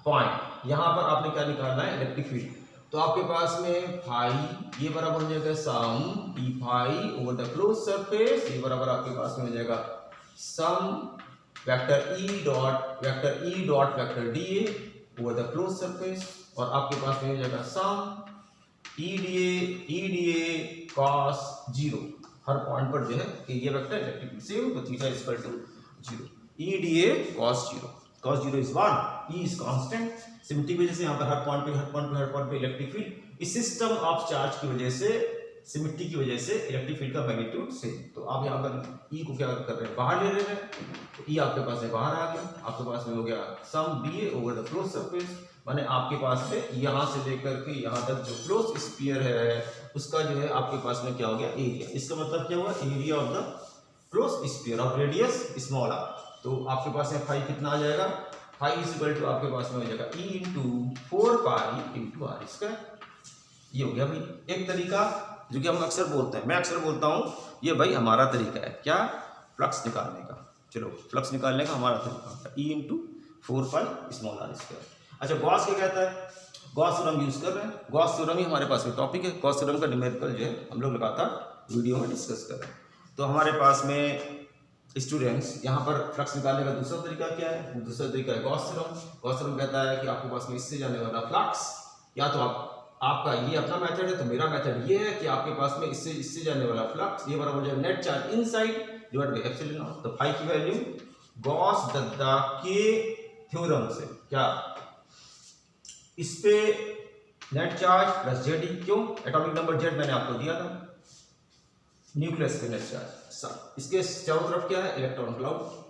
पॉइंट, यहाँ पर आपने क्या निकालना है, इलेक्ट्रिक फील्ड। तो आपके पास में फाई ये बराबर हो जाएगा sum d phi over the close surface, ये बराबर आपके पास में हो जाएगा sum vector E dot vector dA over the close surface, और आपके पास में हो जाएगा सम E dA cos 0, हर पॉइंट पर जो है area vector electric field same, तो theta is equal to 0, E dA cos 0 is 1, E is constant, symmetry की वजह से यहाँ पर हर पॉइंट पे इलेक्ट्रिक फील्ड, इस सिस्टम ऑफ चार्ज की वजह से, सिमेट्री की वजह से इलेक्ट्रिक फील्ड का मैग्नीट्यूड सेम। तो आप यहाँ पर E को क्या कर रहे हैं, बाहर ले रहे हैं, तो E आपके पास में बाहर आ गया, आपके पास में हो गया सम dA over the close surface, माने आपके पास में यहाँ से लेकर के यहाँ तक जो क्लोज स्फीयर है उसका जो है आपके पास में क्या हो गया, एरिया। इसका मतलब क्या हुआ, area of the close sphere of radius small r। तो आपके पास में फाई कितना आ जाएगा, फाई इज इक्वल टू आपके पास में हो जाएगा E into 4 pi into r square. ये हो गया भाई एक तरीका जो कि हम अक्सर बोलते हैं, मैं अक्सर बोलता हूँ ये भाई हमारा तरीका है, क्या, फ्लक्स निकालने का। चलो फ्लक्स निकालने का हमारा तरीका E into 4 pi small r square. अच्छा, गॉस क्या कहता है, गॉस थ्योरम यूज कर रहे हैं, गॉस थ्योरम ही हमारे पास में टॉपिक है, गॉस थ्योरम का न्यूमेरिकल जो है हम लोग लगातार वीडियो में डिस्कस कर रहे हैं। तो हमारे पास में स्टूडेंट्स यहाँ पर फ्लक्स निकालने का दूसरा तरीका क्या है, दूसरा तरीका है गॉस थ्योरम। गॉस थ्योरम कहता है कि आपके पास में इससे जाने वाला फ्लक्स या तो आपका ये अपना मेथड है, तो मेरा मेथड ये है कि आपके पास में इससे जाने वाला फ्लक्स ये बराबर जो net charge inside divide by epsilon naught. तो फाई की वैल्यू गॉस-दत्ता के थ्योरम से क्या, इस पे नेट चार्ज प्लस जेड, क्यों, एटॉमिक नंबर जेड मैंने आपको दिया था, न्यूक्लियस पे नेट चार्ज, इसके चारों तरफ क्या है, इलेक्ट्रॉन क्लाउड।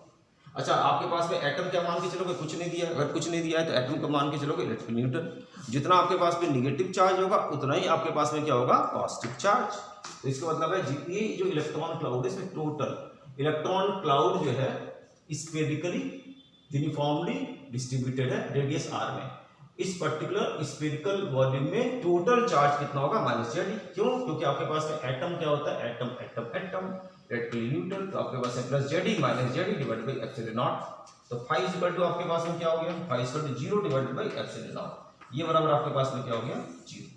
अच्छा, आपके पास में एटम क्या मान के चलोगे, कुछ नहीं दिया है, अगर कुछ नहीं दिया है तो एटम का मान के चलोगे इलेक्ट्रिक न्यूटन। जितना आपके पास में निगेटिव चार्ज होगा उतना ही आपके पास में क्या होगा, पॉजिटिव चार्ज। तो इसका मतलब है ये जो इलेक्ट्रॉन क्लाउड है इसमें टोटल इलेक्ट्रॉन क्लाउड जो है स्फेरिकली यूनिफॉर्मली डिस्ट्रीब्यूटेड है रेडियस आर में। इस पर्टिकुलर स्फेरिकल वॉल्यूम में टोटल चार्ज कितना होगा, माइनस जेड। क्यों, क्योंकि आपके पास में एटम क्या होता है, atom atom atom electric newton, तो आपके पास है plus Z minus Z divided by epsilon naught. तो फाई इज इक्वल टू आपके पास में क्या हो गया, phi is equal to 0 divided by epsilon naught. ये बराबर आपके पास में क्या हो गया, 0।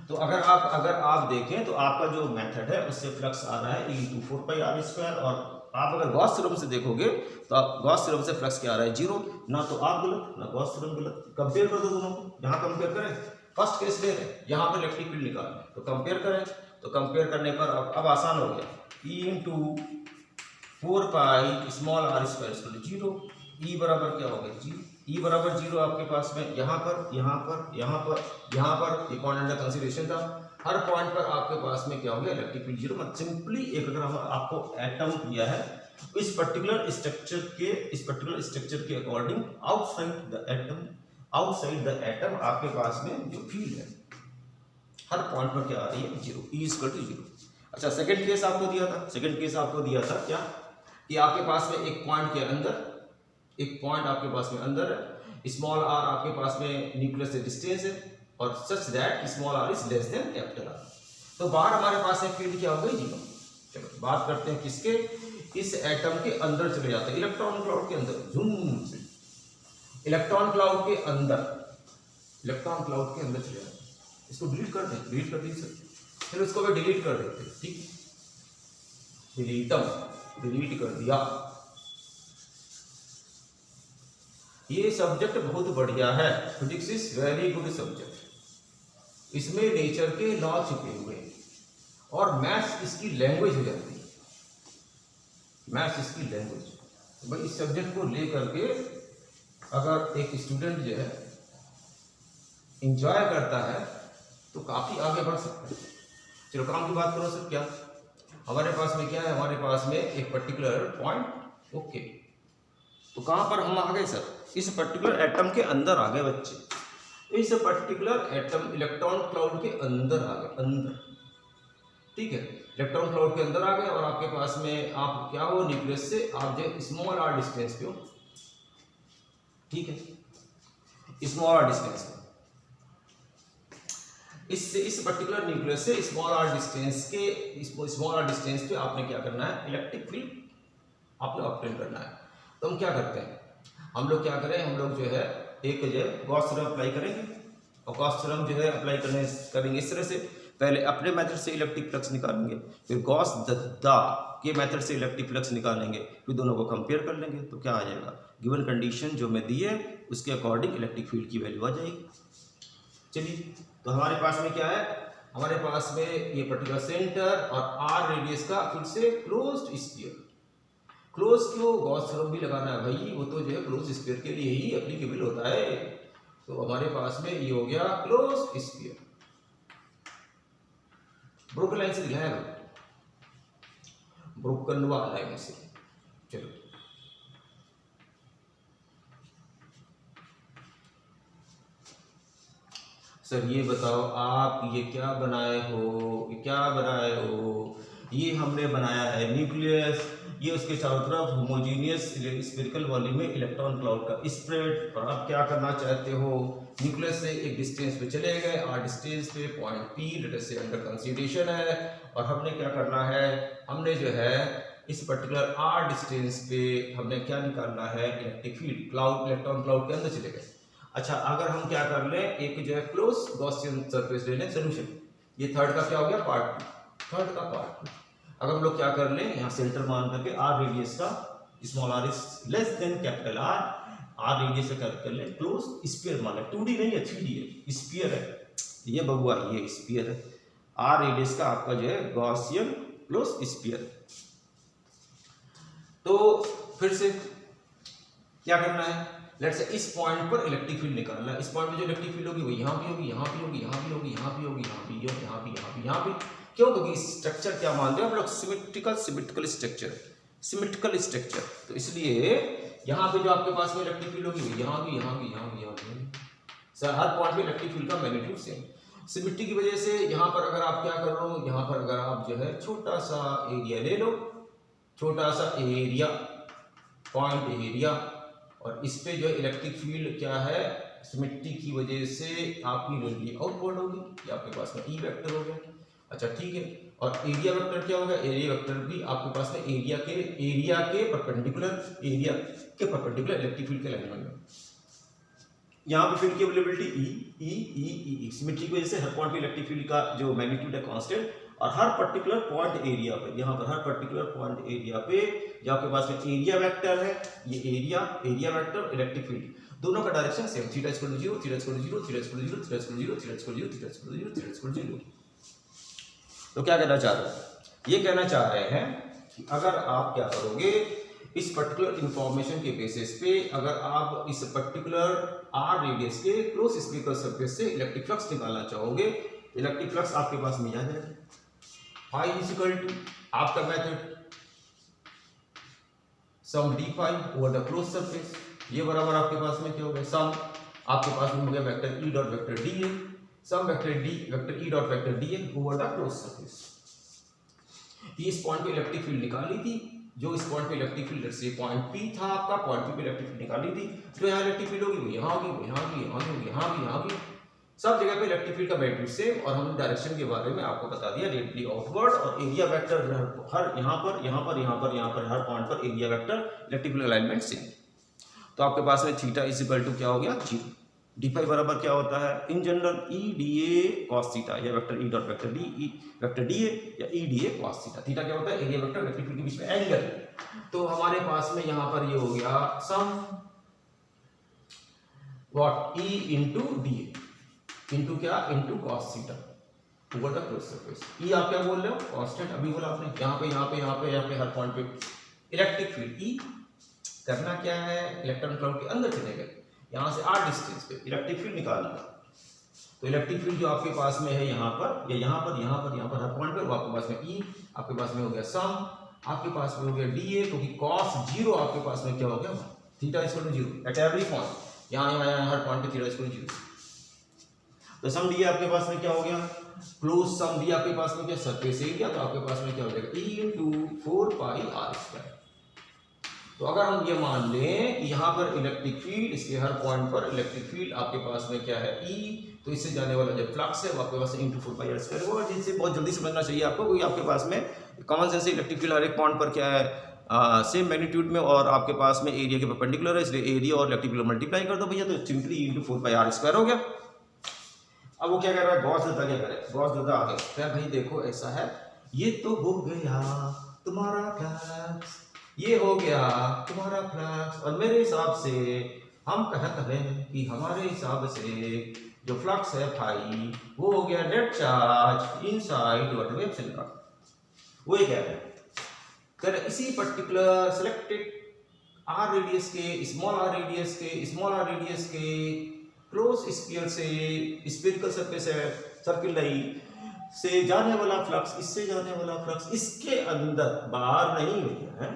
तो अगर आप देखें तो आपका जो मेथड है उससे फ्लक्स आ रहा है e/4πr², और आप अगर गॉस थ्योरम से देखोगे तो आप गॉस थ्योरम से फ्लक्स क्या आ रहा है, 0। ना तो आप गलत ना गॉस थ्योरम गलत। कंपेयर कर दो दोनों को, यहाँ कंपेयर करें, फर्स्ट केस ले रहे हैं, यहाँ पर इलेक्ट्रिक फील्ड निकालना है, तो कंपेयर करें, तो कंपेयर करने पर अब आसान हो गया, e/4πr² 0, ई बराबर क्या हो गया, 0, ई बराबर 0 आपके पास में यहाँ पर यहाँ पर यहाँ पर यहाँ पर एक पॉइंट अंडर कंसीडरेशन था, हर पॉइंट पर आपके पास में क्या हो गया, इलेक्ट्रिक फील्ड 0। मतलब सिंपली एक अगर हम आपको एटम दिया है इस पर्टिकुलर स्ट्रक्चर के अकॉर्डिंग आउटसाइड द एटम आपके पास में जो फील्ड है हर पॉइंट पर क्या आ रही है, 0, E=0। अच्छा, सेकंड केस आपको दिया था, सेकंड केस आपको दिया था क्या, कि आपके पास में एक पॉइंट के अंदर, एक पॉइंट आपके पास में अंदर है, स्मॉल r आपके पास में न्यूक्लियस से डिस्टेंस है, और such that small r is less than capital R। तो बाहर हमारे पास में फील्ड क्या हो गई, 0। चलो बात करते हैं किसके, इस एटम के अंदर चले जाते हैं, इलेक्ट्रॉन क्लाउड के अंदर, झूम से इलेक्ट्रॉन क्लाउड के अंदर, इलेक्ट्रॉन क्लाउड के अंदर चले जाते हैं। इसको डिलीट कर दें, डिलीट कर दीजिए, फिर उसको भी डिलीट कर देते हैं, ठीक, डिलीट कर दिया। ये सब्जेक्ट बहुत बढ़िया है, physics is very good subject, इसमें नेचर के लॉ छुपे हुए हैं, और मैथ्स इसकी लैंग्वेज हो जाती है, मैथ्स इसकी लैंग्वेज। तो भाई इस सब्जेक्ट को लेकर के अगर एक स्टूडेंट जो है इंजॉय करता है तो काफी आगे बढ़ सकता है। चलो काम की बात करो सर, क्या हमारे पास में क्या है, हमारे पास में एक पर्टिकुलर पॉइंट, ओके, तो कहां पर हम आ गए सर, इस पर्टिकुलर एटम के अंदर आ गए बच्चे, इस पर्टिकुलर एटम इलेक्ट्रॉन क्लाउड के अंदर आ गए, अंदर, ठीक है, इलेक्ट्रॉन क्लाउड के अंदर आ गए, और आपके पास में आप क्या हो, न्यूक्लियस से आप जो स्मॉल r डिस्टेंस पे हो, ठीक है, स्मॉल r डिस्टेंस पे, इस पर्टिकुलर न्यूक्लियस से स्मॉल r डिस्टेंस पे आपने क्या करना है, इलेक्ट्रिक फील्ड आपने ऑब्टेन करना है। तो हम क्या करते हैं, हम लोग क्या करें, हम लोग जो है एक जो है गॉस थ्योरम अप्लाई करेंगे, और गॉस थ्योरम जो है अप्लाई करेंगे इस तरह से, पहले अपने मेथड से इलेक्ट्रिक फ्लक्स निकालेंगे, फिर गॉस-दत्ता के मेथड से इलेक्ट्रिक फ्लक्स निकालेंगे, फिर दोनों को कंपेयर कर लेंगे, तो क्या आ जाएगा, गिवन कंडीशन जो मैं दी है उसके अकॉर्डिंग इलेक्ट्रिक फील्ड की वैल्यू आ जाएगी। चलिए, तो हमारे पास में क्या है, हमारे पास में ये पर्टिकुलर सेंटर और r रेडियस का फिर से क्लोज्ड स्फीयर, क्लोज क्यों, गॉस थ्योरम भी लगाना है भाई, वो तो जो है क्लोज स्फीयर के लिए ही एप्लीकेबल होता है। तो हमारे पास में ये हो गया क्लोज स्फीयर, ब्रोकन लाइन से दिखाया है, ब्रोकनवा लाइन से। चलो सर ये बताओ आप ये क्या बनाए हो, ये हमने बनाया है न्यूक्लियस, ये उसके चारों तरफ होमोजेनियस स्फेरिकल वॉल्यूम में इलेक्ट्रॉन क्लाउड का स्प्रेड, और आप क्या करना चाहते हो, न्यूक्लियस से एक डिस्टेंस पे चले गए, r डिस्टेंस पे पॉइंट P लेट अस से अंडर कंसीडरेशन है, और हमने क्या करना है, हमने जो है इस पर्टिकुलर r डिस्टेंस पे हमने क्या निकालना है, electric field, cloud electron cloud के अंदर चले गए। अच्छा, अगर हम क्या कर लें, एक जो है क्लोज गॉसियन सरफेस ले लें सोल्यूशन, ये थर्ड का क्या हो गया, पार्ट, थर्ड का पार्ट। अगर हम लोग क्या कर लें, यहाँ सेंटर मान करके r रेडियस का, small r is less than capital R, R radius से कर ले, क्लोज स्फीयर मान ले, 2D नहीं है 3D है, स्फीयर है ये बबुआ, ये स्फीयर है। आर रेडियस का आपका जो है गॉसियन क्लोज स्फीयर। तो फिर से क्या करना है, लेट्स से इस पॉइंट पर इलेक्ट्रिक फील्ड निकालना है। इस पॉइंट पे जो इलेक्ट्रिक फील्ड होगी वो यहाँ भी होगी, यहाँ भी होगी, यहाँ भी होगी, यहाँ भी होगी, यहाँ भी, यहाँ भी, यहाँ भी, यहाँ भी। क्यों? क्योंकि स्ट्रक्चर क्या मानते हैं हम लोग, सिमेट्रिकल स्ट्रक्चर, सिमेट्रिकल स्ट्रक्चर। तो इसलिए यहाँ पे जो आपके पास में इलेक्ट्रिक फील्ड होगी वो यहाँ भी, यहाँ भी, यहाँ भी, यहाँ भी सर, हर पॉइंट पे इलेक्ट्रिक फील्ड का मैग्नीट्यूड सेम। सिमेट्री की वजह से यहाँ पर अगर आप क्या कर लो, यहाँ पर अगर आप जो है छोटा सा एरिया ले लो, छोटा सा एरिया, पॉइंट एरिया, और इस पे जो है इलेक्ट्रिक फील्ड क्या है, सिमेट्री की वजह से आपकी रेडियली आउटवर्ड होगी, ये आपके पास में ई वेक्टर हो गया। अच्छा ठीक है, और एरिया वेक्टर क्या होगा, एरिया वेक्टर भी आपके पास में एरिया के परपेंडिकुलर, एरिया के परपेंडिकुलर इलेक्ट्रिक फील्ड के अलाइनमेंट में। यहाँ पे फील्ड की अवेलेबिलिटी ई सिमेट्री की वजह से हर पॉइंट पे इलेक्ट्रिक फील्ड का जो मैग्नीट्यूड है कांस्टेंट, और हर पर्टिकुलर पॉइंट एरिया पे, यहाँ पर हर पर्टिकुलर पॉइंट एरिया पे जो आपके पास में एरिया वेक्टर है, ये एरिया वेक्टर इलेक्ट्रिक फील्ड दोनों का direction same, theta equal to 0, theta equal to 0, theta equal to 0, theta equal to 0, theta equal to 0, theta equal to 0, theta equal to 0। तो क्या कहना चाह रहे हैं, ये कहना चाह रहे हैं कि अगर आप क्या करोगे, इस पर्टिकुलर इंफॉर्मेशन के बेसिस पे अगर आप इस पर्टिकुलर आर रेडियस के क्लोज स्फीयरिकल सरफेस से इलेक्ट्रिक फ्लक्स निकालना चाहोगे, इलेक्ट्रिक फ्लक्स आपके पास में आ जाएगा। फाई इक्वल टू आपका method sum D phi over the close surface, ये बराबर आपके पास में क्या हो गया, सम आपके पास में हो गया vector E dot vector D A, sum vector E dot vector D A over the close surface. इस पॉइंट पे इलेक्ट्रिक फील्ड निकाली थी, जो इस पॉइंट पे इलेक्ट्रिक फील्ड से पॉइंट पी था आपका, पॉइंट पी पे इलेक्ट्रिक फील्ड निकाली थी, जो यहाँ इलेक्ट्रिक फील्ड होगी वो यहाँ होगी, वो यहाँ होगी, यहाँ होगी, यहाँ भी, यहाँ भी, सब जगह पे इलेक्ट्रिक फील्ड का मैग्नीट्यूड सेम। और हमने डायरेक्शन के बारे में आपको बता दिया, रेडियली आउटवर्ड, और एरिया वेक्टर हर यहाँ पर, यहाँ पर, यहाँ पर, यहाँ पर, हर पॉइंट पर area vector electric field alignment same. तो आपके पास में थीटा इज इक्वल टू क्या हो गया, 0। डी फाई बराबर क्या होता है, in general E D A cos theta, या vector E dot vector D, E vector D A या E D A cos theta. Theta क्या होता है, एरिया वेक्टर इलेक्ट्रिक फील्ड के बीच में एंगल। तो हमारे पास में यहाँ पर ये हो गया sum what, E into D A into क्या, into cos theta over the close surface. E आप क्या बोल रहे हो, कांस्टेंट, अभी बोला आपने, यहाँ पे, यहाँ पे, यहाँ पे, यहाँ पे, हर पॉइंट पे इलेक्ट्रिक फील्ड। ई करना क्या है, इलेक्ट्रॉन क्लाउड के अंदर चले गए, यहाँ से आर डिस्टेंस पे इलेक्ट्रिक फील्ड निकालना। तो इलेक्ट्रिक फील्ड जो आपके पास में है यहाँ पर, या यहाँ पर, यहाँ पर, यहाँ पर, हर पॉइंट पे, वो आपके पास में ई, आपके पास में हो गया सम, आपके पास में हो गया डी ए, क्योंकि कॉस 0 आपके पास में क्या हो गया, theta equal to 0 at every point, यहाँ यहाँ यहाँ हर पॉइंट पे थीटा इक्वल टू 0। तो सम डी आपके पास में क्या हो गया, क्लोज सम डी आपके पास में क्या, सरफेस एरिया, तो आपके पास में क्या हो जाएगा, E into 4 pi R square. तो अगर हम ये मान लें कि यहाँ पर इलेक्ट्रिक फील्ड, इसके हर पॉइंट पर इलेक्ट्रिक फील्ड आपके पास में क्या है, ई, तो इससे जाने वाला जो फ्लक्स है वो आपके पास इंटू 4 पाई आर स्क्वायर होगा। जिससे बहुत जल्दी समझना चाहिए आपको, क्योंकि आपके पास में कॉमन सेंस से इलेक्ट्रिक फील्ड हर एक पॉइंट पर क्या है, सेम मैग्नीट्यूड में, और आपके पास में एरिया के परपेंडिकुलर है, इसलिए एरिया और इलेक्ट्रिक फील्ड मल्टीप्लाई कर दो भैया, तो simply into 4 pi R square हो गया। अब वो क्या कर रहा है, गॉस दादा क्या करे, गॉस दादा आगे क्या, भाई देखो ऐसा है, ये तो हो गया तुम्हारा फ्लक्स, ये हो गया तुम्हारा फ्लक्स, और मेरे हिसाब से हम कहते हैं कि हमारे हिसाब से जो फ्लक्स है फाई, वो हो गया net charge inside what wave centre. वो ये कह रहे हैं, फिर इसी पर्टिकुलर सिलेक्टेड आर रेडियस के, स्मॉल आर रेडियस के, स्मॉल आर रेडियस के क्लोज स्फीयर से, स्फीयरिकल सरफेस है, सर्किल लाइन से जाने वाला फ्लक्स, इससे जाने वाला फ्लक्स, इसके अंदर, बाहर नहीं भैया है,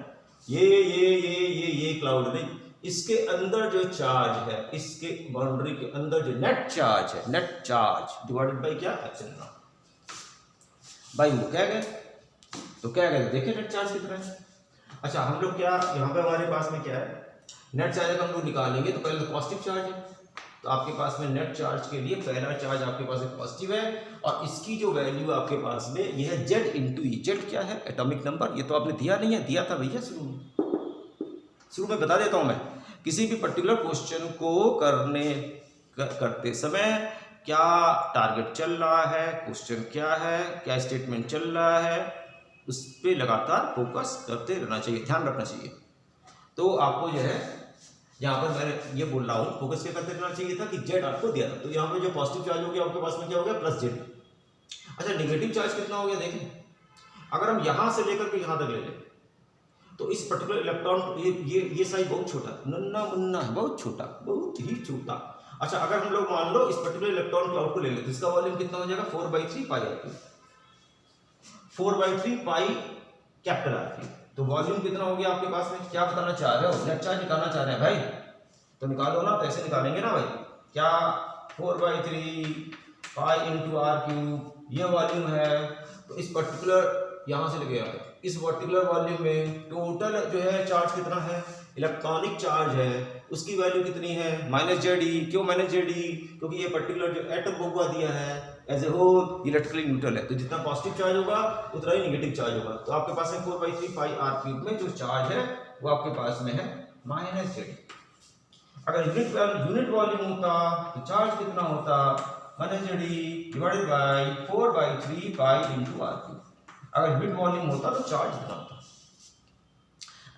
ये क्लाउड नहीं, इसके अंदर जो चार्ज है, इसके बाउंड्री के अंदर जो नेट चार्ज है, नेट चार्ज डिवाइडेड बाय क्या, एप्सिलॉन नॉट बाय वो क्या गए, तो क्या गए, देखिए नेट चार्ज कितना है। अच्छा हम लोग क्या, यहाँ पे हमारे पास में क्या है, नेट चार्ज अगर हम लोग निकालेंगे तो पहले तो पॉजिटिव चार्ज है, तो आपके पास में नेट चार्ज के लिए पहला चार्ज आपके पास में पॉजिटिव है, और इसकी जो वैल्यू आपके पास में ये है Z इंटू ई। जेड क्या है, एटॉमिक नंबर, ये तो आपने दिया नहीं है, दिया था भैया शुरू में बता देता हूँ मैं। किसी भी पर्टिकुलर क्वेश्चन को करते समय क्या टारगेट चल रहा है, क्वेश्चन क्या है, क्या स्टेटमेंट चल रहा है, उस पर लगातार फोकस करते रहना चाहिए, ध्यान रखना चाहिए। तो आपको जो है यहाँ पर मैंने ये बोल रहा हूँ, फोकस क्या करते रहना चाहिए था कि जेड आपको दिया था, तो यहाँ पे जो पॉजिटिव चार्ज हो गया आपके पास में क्या हो गया प्लस जेड। अच्छा नेगेटिव चार्ज कितना हो गया देखें, अगर हम यहाँ से लेकर के यहाँ तक ले लें तो इस पर्टिकुलर इलेक्ट्रॉन ये साइज बहुत छोटा नन्ना मुन्ना है, बहुत छोटा, बहुत ही छोटा। अच्छा अगर हम लोग मान लो इस पर्टिकुलर इलेक्ट्रॉन क्लाउड को ले लेते तो इसका वॉल्यूम कितना हो जाएगा 4/3 पाई आर, 4/3 पाई कैपिटल आर। तो वॉल्यूम कितना हो गया आपके पास में, क्या बताना चाह रहे हो, नेट चार्ज निकालना चाह रहे हैं भाई, तो निकालो ना, तो ऐसे निकालेंगे ना भाई, क्या 4/3 पाई इंटू आर क्यूब, ये वॉल्यूम है। तो इस पर्टिकुलर यहां से लेके आए इस पर्टिकुलर वॉल्यूम में टोटल जो है चार्ज कितना है, इलेक्ट्रॉनिक चार्ज है, उसकी वैल्यू कितनी है -Ze। क्यों -Ze? क्योंकि ये पर्टिकुलर जो एटम को हुआ दिया है as a whole electrically neutral है, तो जितना पॉजिटिव चार्ज होगा उतना ही नेगेटिव चार्ज होगा। तो आपके पास है 4/3 पाई आर क्यूब में जो चार्ज है वो आपके पास में है -Ze। अगर यूनिट वॉल्यूम होता तो चार्ज कितना होता, -Ze divided by 4/3 pi into R cube. अगर यूनिट वॉल्यूम होता तो चार्ज इतना होता।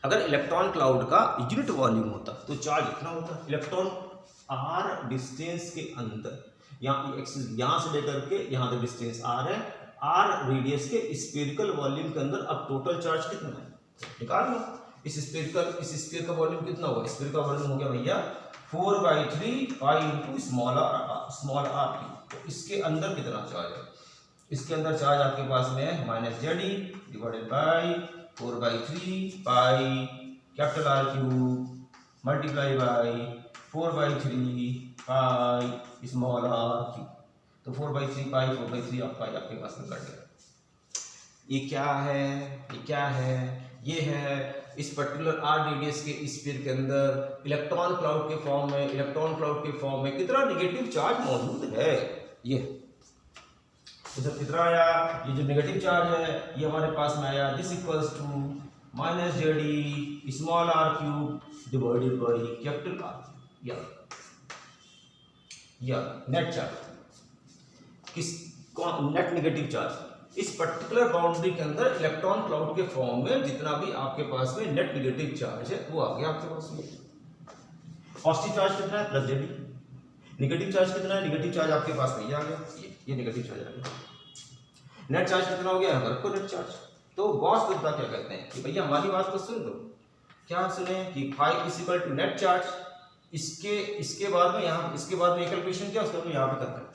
अगर इलेक्ट्रॉन क्लाउड का यूनिट वॉल्यूम होता तो चार्ज इतना होता। इलेक्ट्रॉन आर डिस्टेंस के अंदर, यहाँ से लेकर के यहाँ तक डिस्टेंस आर है, आर रेडियस के स्फेरिकल वॉल्यूम के अंदर अब टोटल चार्ज कितना है निकाल लो। इस स्फीयर का वॉल्यूम कितना होगा, स्फीयर का वॉल्यूम हो गया भैया 4/3 pi into small r cube. तो इसके अंदर कितना चार्ज है, इसके अंदर चार्ज आपके पास में है -Ze divided by 4/3 pi capital R cube multiply by 4/3 pi small r cube. तो 4/3 पाई 4/3 आपके पास में कट गया। ये क्या है, ये क्या है, ये है इस पर्टिकुलर आर रेडियस के स्फीयर के अंदर इलेक्ट्रॉन क्लाउड के फॉर्म में कितना नेगेटिव चार्ज मौजूद है। ये इधर कितना आया, ये जो नेगेटिव चार्ज है ये हमारे पास में आया, this equals to -Ze small r cube divided by capital R. या नेट चार्ज किस नेट नेगेटिव चार्ज इस पर्टिकुलर बाउंड्री के अंदर इलेक्ट्रॉन क्लाउड के फॉर्म में जितना भी आपके पास में नेट नेगेटिव चार्ज है वो आ गया आपके पास में। पॉजिटिव चार्ज कितना है +Ze, नेगेटिव चार्ज कितना है, नेगेटिव चार्ज आपके पास में ये आ गया, ये नेगेटिव चार्ज आ गया। नेट चार्ज कितना हो गया है को नेट चार्ज। तो गॉस विद्या क्या कहते हैं कि भैया हमारी बात को सुन लो, क्या सुने कि phi equal to net charge, इसके बाद में यहाँ इसके बाद में कैलकुलेशन क्या उसका यहाँ पे करते हैं।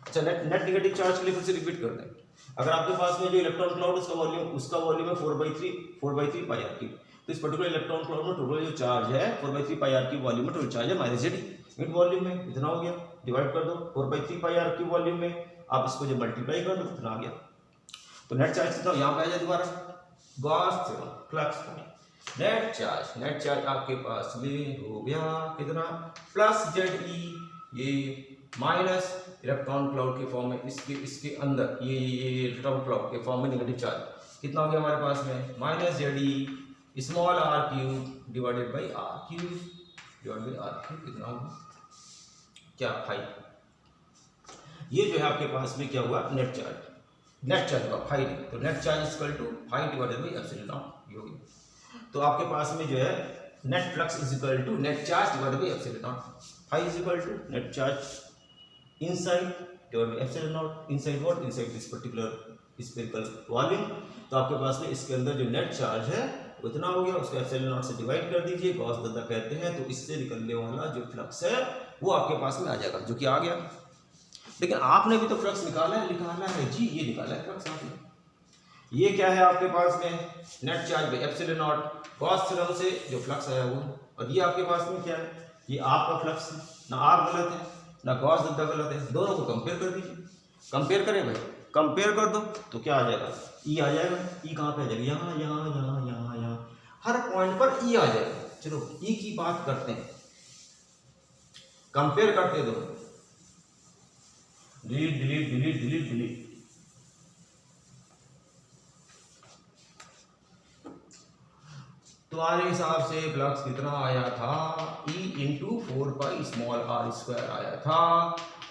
अच्छा नेट नेगेटिव चार्ज के लिए फिर से रिपीट करते हैं। अगर आपके पास में जो इलेक्ट्रॉन क्लाउड उसका वॉल्यूम है 4/3 पाई आर क्यूब, तो इस पर्टिकुलर इलेक्ट्रॉन क्लाउड में टोटल जो चार्ज है 4/3 पाई आर क्यूब वॉल्यूम में टोटल चार्ज है -Ze। यूनिट वॉल्यूम में इतना हो गया, डिवाइड कर दो 4/3 पाई आर क्यूब वॉल्यूम में, आप इसको जब मल्टीप्लाई कर दो इतना आ गया। तो नेट चार्ज कितना यहाँ पे आ जाए दोबारा Gauss theorem flux point. Net charge आपके पास में हो गया कितना +Ze, ये माइनस इलेक्ट्रॉन क्लाउड के फॉर्म में इसके अंदर ये इलेक्ट्रॉन क्लाउड के फॉर्म में नेगेटिव चार्ज कितना हो गया हमारे पास में -Ze small r cube divided by R cube कितना होगा क्या 5। ये जो है आपके पास में क्या हुआ नेट चार्ज होगा 5, तो net charge equal to 5 divided by epsilon naught ये होगी। तो आपके पास में जो है net flux is equal to net charge divided by epsilon naught, 5 is equal to net charge inside divided by epsilon naught, inside what, inside this particular spherical volume. तो आपके पास में इसके अंदर जो नेट चार्ज है उतना हो गया, उसको एप्सिलॉन नॉट से डिवाइड कर दीजिए, गॉस दादा कहते हैं, तो इससे निकलने वाला जो फ्लक्स है वो आपके पास में आ जाएगा, जो कि आ गया। लेकिन आपने भी तो फ्लक्स निकाला है जी, ये निकाला है फ्लक्स आपने। ये क्या है आपके पास में net charge by epsilon not Gauss theorem से जो फ्लक्स आया वो, और ये आपके पास में क्या है, ये आपका फ्लक्स है, ना आप गलत है ना गॉस दादा गलत है, दोनों को कंपेयर कर दीजिए। कंपेयर करें भाई, कंपेयर कर दो तो क्या आ जाएगा, ई आ जाएगा। ई कहाँ पे आ जाएगा, यहाँ हर पॉइंट पर ई आ जाएगा। चलो ई की बात करते हैं, कंपेयर करते दो, डिलीट। तुम्हारे हिसाब से फ्लक्स कितना आया था, E into 4 pi small r square आया था,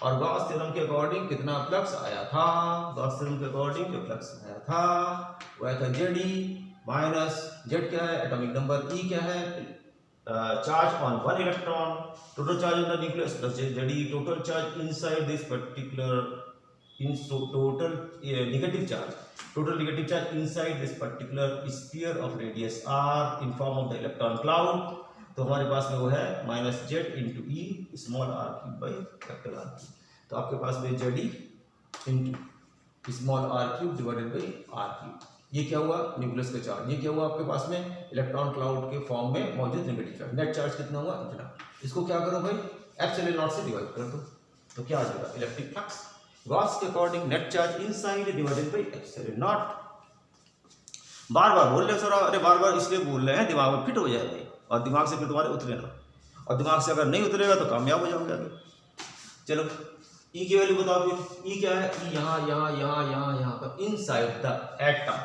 और गॉस थ्योरम के अकॉर्डिंग कितना फ्लक्स आया था, गॉस थ्योरम के अकॉर्डिंग जो फ्लक्स आया था वह था Ze माइनस जेड क्या है एटॉमिक नंबर, E क्या है charge on one electron, total charge on the nucleus plus ZE, total charge inside this particular total negative charge inside this particular sphere of radius r in form of the electron cloud. तो हमारे पास में वो है minus Z into E small r cube by capital R cube. तो आपके पास में Z E into small r cube divided by R cube. ये क्या हुआ न्यूक्लियस का चार्ज. ये क्या हुआ आपके पास में इलेक्ट्रॉन क्लाउड के फॉर्म में मौजूद नेगेटिव चार्ज. नेट चार्ज कितना हुआ इतना. इसको क्या करो भाई एप्सिलॉन नॉट से डिवाइड कर दो. तो क्या आ जाएगा इलेक्ट्रिक फ्लक्स गॉस के according net charge inside divided by epsilon naught. बार बार बोल रहे सर, अरे बार बार इसलिए बोल रहे हैं दिमाग में फिट हो जाएगा और दिमाग से फिर तुम्हारे उतरे ना. और दिमाग से अगर नहीं उतरेगा तो कामयाब हो जाओगे आगे. चलो ई की वैल्यू बताओ फिर. ई क्या है ई यहाँ यहाँ यहाँ यहाँ यहाँ पर inside the atom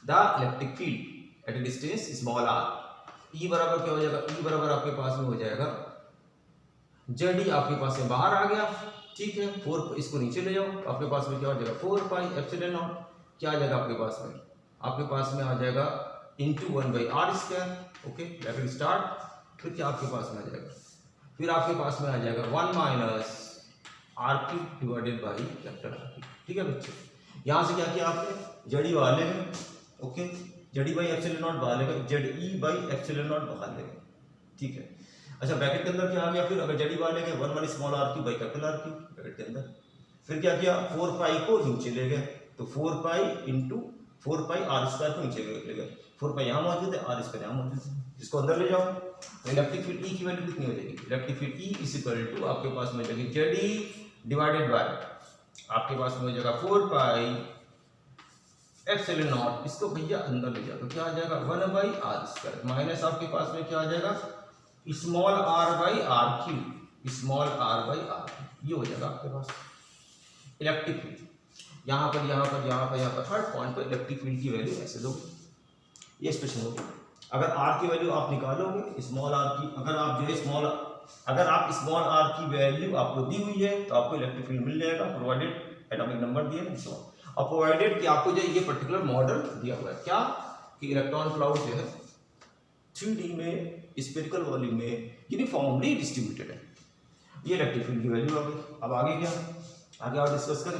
the electric field at a distance small R. E बराबर क्या हो जाएगा ई बराबर आपके पास में हो जाएगा जेड ई आपके पास में बाहर आ गया. ठीक है 4 इसको नीचे ले जाओ तो आपके पास में क्या हो जाएगा 4 पाई एप्सिलॉन नॉट. क्या आ जाएगा आपके पास में आ जाएगा into 1/r². Okay let it start. फिर क्या आपके पास में आ जाएगा फिर आपके पास में आ जाएगा 1 minus r cube divided by capital R cube. ठीक है बच्चे यहाँ से क्या किया आपने जेड ई बाहर ले गए. Okay Z E by epsilon not बाहर ले गए Z E by epsilon not बाहर ले गए. ठीक है अच्छा ब्रैकेट के अंदर क्या आ गया फिर अगर जेड ई बाहर ले गए 1 small r cube by capital R cube bracket के अंदर. फिर क्या किया 4 पाई को नीचे ले गए तो 4 पाई इंटू 4 पाई r² को नीचे ले गए. 4 पाई यहाँ मौजूद है r² यहाँ मौजूद है. इसको अंदर ले जाओ तो इलेक्ट्रिक फील्ड ई की वैल्यू कितनी हो जाएगी. Electric field E is equal to आपके पास में हो जाएगी जेड ई डिवाइडेड बाय आपके पास में हो जाएगा 4 पाई एप्सिलॉन नॉट. इसको भैया अंदर ले जाओ तो क्या आ जाएगा 1/r² माइनस आपके पास में क्या आ जाएगा small r by R cube small r by R. ये हो जाएगा आपके पास इलेक्ट्रिक फील्ड. यहाँ पर हर पॉइंट पर इलेक्ट्रिक फील्ड की वैल्यू ऐसे दो. ये एक्सप्रेशन होगी. अगर r की वैल्यू आप निकालोगे स्मॉल r की अगर आप स्मॉल r की वैल्यू आपको दी हुई है तो आपको इलेक्ट्रिक फील्ड मिल जाएगा प्रोवाइडेड एटॉमिक नंबर दिए हैं और प्रोवाइडेड कि आपको जो ये पर्टिकुलर मॉडल दिया हुआ है क्या कि इलेक्ट्रॉन क्लाउड जो है 3D में स्फेरिकल वॉल्यूम में यूनिफॉर्मली डिस्ट्रीब्यूटेड है. ये इलेक्ट्रिक फील्ड की वैल्यू आ गई. अब आगे आगे और डिस्कस करें.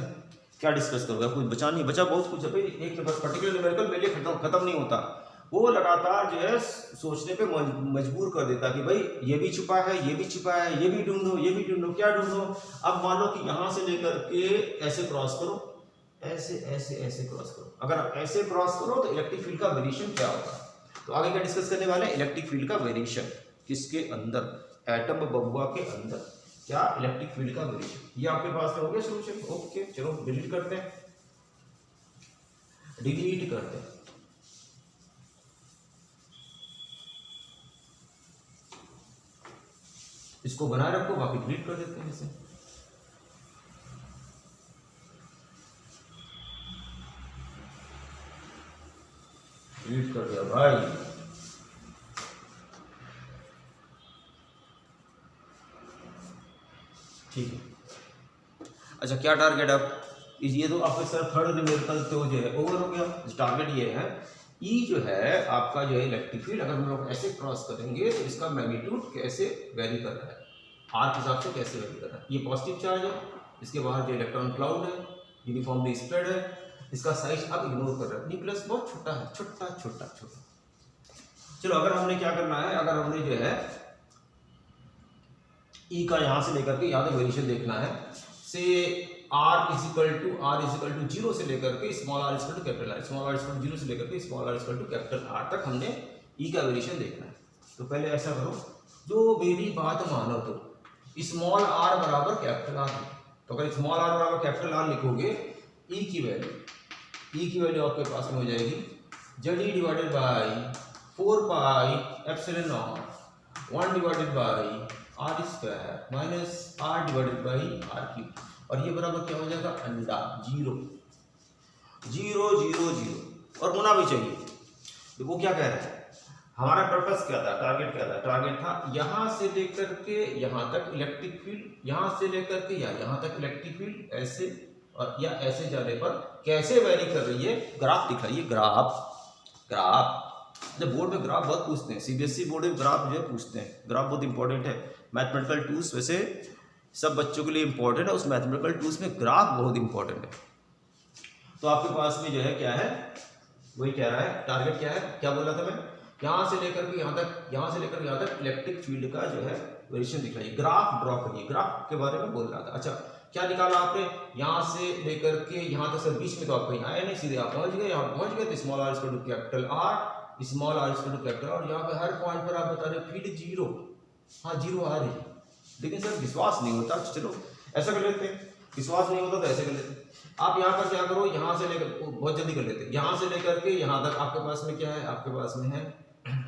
क्या डिस्कस करोगे कुछ बचा नहीं बचा बहुत कुछ है भाई. एक बस पर्टिकुलर न्यूमेरिकल मेरे लिए खत्म नहीं होता. वो लगातार जो है सोचने पे मजबूर कर देता कि भाई ये भी छुपा है ये भी छुपा है ये भी ढूंढो क्या ढूंढो. अब मान लो कि यहाँ से लेकर के ऐसे क्रॉस करो ऐसे क्रॉस करो. अगर आप ऐसे क्रॉस करो तो इलेक्ट्रिक फील्ड का वेरिएशन क्या होगा. तो आगे क्या डिस्कस करने वाले हैं इलेक्ट्रिक फील्ड का वेरिएशन किसके अंदर एटम बबुआ के अंदर क्या इलेक्ट्रिक फील्ड का वेरिएशन. ये आपके पास में हो गया सोल्यूशन. ओके चलो डिलीट करते हैं. इसको बनाए रखो बाकी डिलीट कर देते हैं. इसे डिलीट कर दिया भाई. ठीक है अच्छा क्या टारगेट अब ये तो आपके सर थर्ड न्यूमेरिकल तो जो है ओवर हो गया. टारगेट ये है ई जो है आपका जो है इलेक्ट्रिक फील्ड अगर हम लोग ऐसे क्रॉस करेंगे तो इसका मैग्नीट्यूड कैसे वेरी कर रहा है आर के हिसाब से कैसे वेरी कर रहा है. ये पॉजिटिव चार्ज है इसके बाहर जो इलेक्ट्रॉन क्लाउड है यूनिफॉर्मली स्प्रेड है. इसका साइज अब इग्नोर कर रहा है. न्यूक्लियस बहुत छोटा है छोटा. चलो अगर हमने क्या करना है अगर हमने जो है ई का यहाँ से लेकर के यहाँ तक वेरिएशन देखना है से r इज इक्वल टू 0 से लेकर के small r equal to capital r small r equal to 0 से लेकर के small r equal to capital R तक हमने ई का वेरिएशन देखना है. तो पहले ऐसा करो जो मेरी बात मानो तो स्मॉल r बराबर कैपिटल R. तो अगर स्मॉल r बराबर कैपिटल R लिखोगे ई की वैल्यू आपके पास में हो जाएगी Z E divided by 4 pi epsilon not 1 divided by r² minus r divided by r cube. और ये बराबर क्या हो जाएगा अंडा 0 और होना भी चाहिए. तो वो क्या कह रहे हैं हमारा पर्पस क्या था टारगेट टारगेट था यहाँ से लेकर के यहाँ तक इलेक्ट्रिक फील्ड यहाँ से लेकर के या यहाँ तक इलेक्ट्रिक फील्ड ऐसे और या ऐसे जाने पर कैसे वेरी कर रही है ग्राफ दिखाइए. ग्राफ जब बोर्ड में ग्राफ बहुत पूछते हैं, सीबीएसई बोर्ड में ग्राफ जो है पूछते हैं, ग्राफ बहुत इंपॉर्टेंट है। मैथमेटिकल टूल्स वैसे सब बच्चों के लिए इंपॉर्टेंट है, उस मैथमेटिकल टूल्स में ग्राफ बहुत इंपॉर्टेंट है। तो आपके पास में जो है क्या है, वही कह रहा है, टारगेट क्या है, क्या बोला था मैं, यहाँ से लेकर के यहाँ तक, यहाँ से लेकर यहाँ तक इलेक्ट्रिक फील्ड का जो है वेरिएशन दिखाइए, ग्राफ ड्रॉ करिए, ग्राफ के बारे में बोल रहा था। अच्छा क्या निकाला आपने, यहाँ से लेकर के यहाँ तक, सर बीच में तो आप कहीं आए नहीं, सीधे आप पहुंच गए, यहाँ पहुंच गए तो small r equal to capital R, small r equal to capital R, यहाँ पे हर पॉइंट पर आप बता रहे फील्ड जीरो, हाँ जीरो आ रही है, लेकिन सर विश्वास नहीं होता, चलो ऐसा कर लेते हैं, विश्वास नहीं होता तो ऐसे कर लेते हैं। आप यहाँ पर क्या करो, यहाँ से लेकर, बहुत जल्दी कर लेते हैं, यहाँ से लेकर के यहाँ तक आपके पास में क्या है, आपके पास में है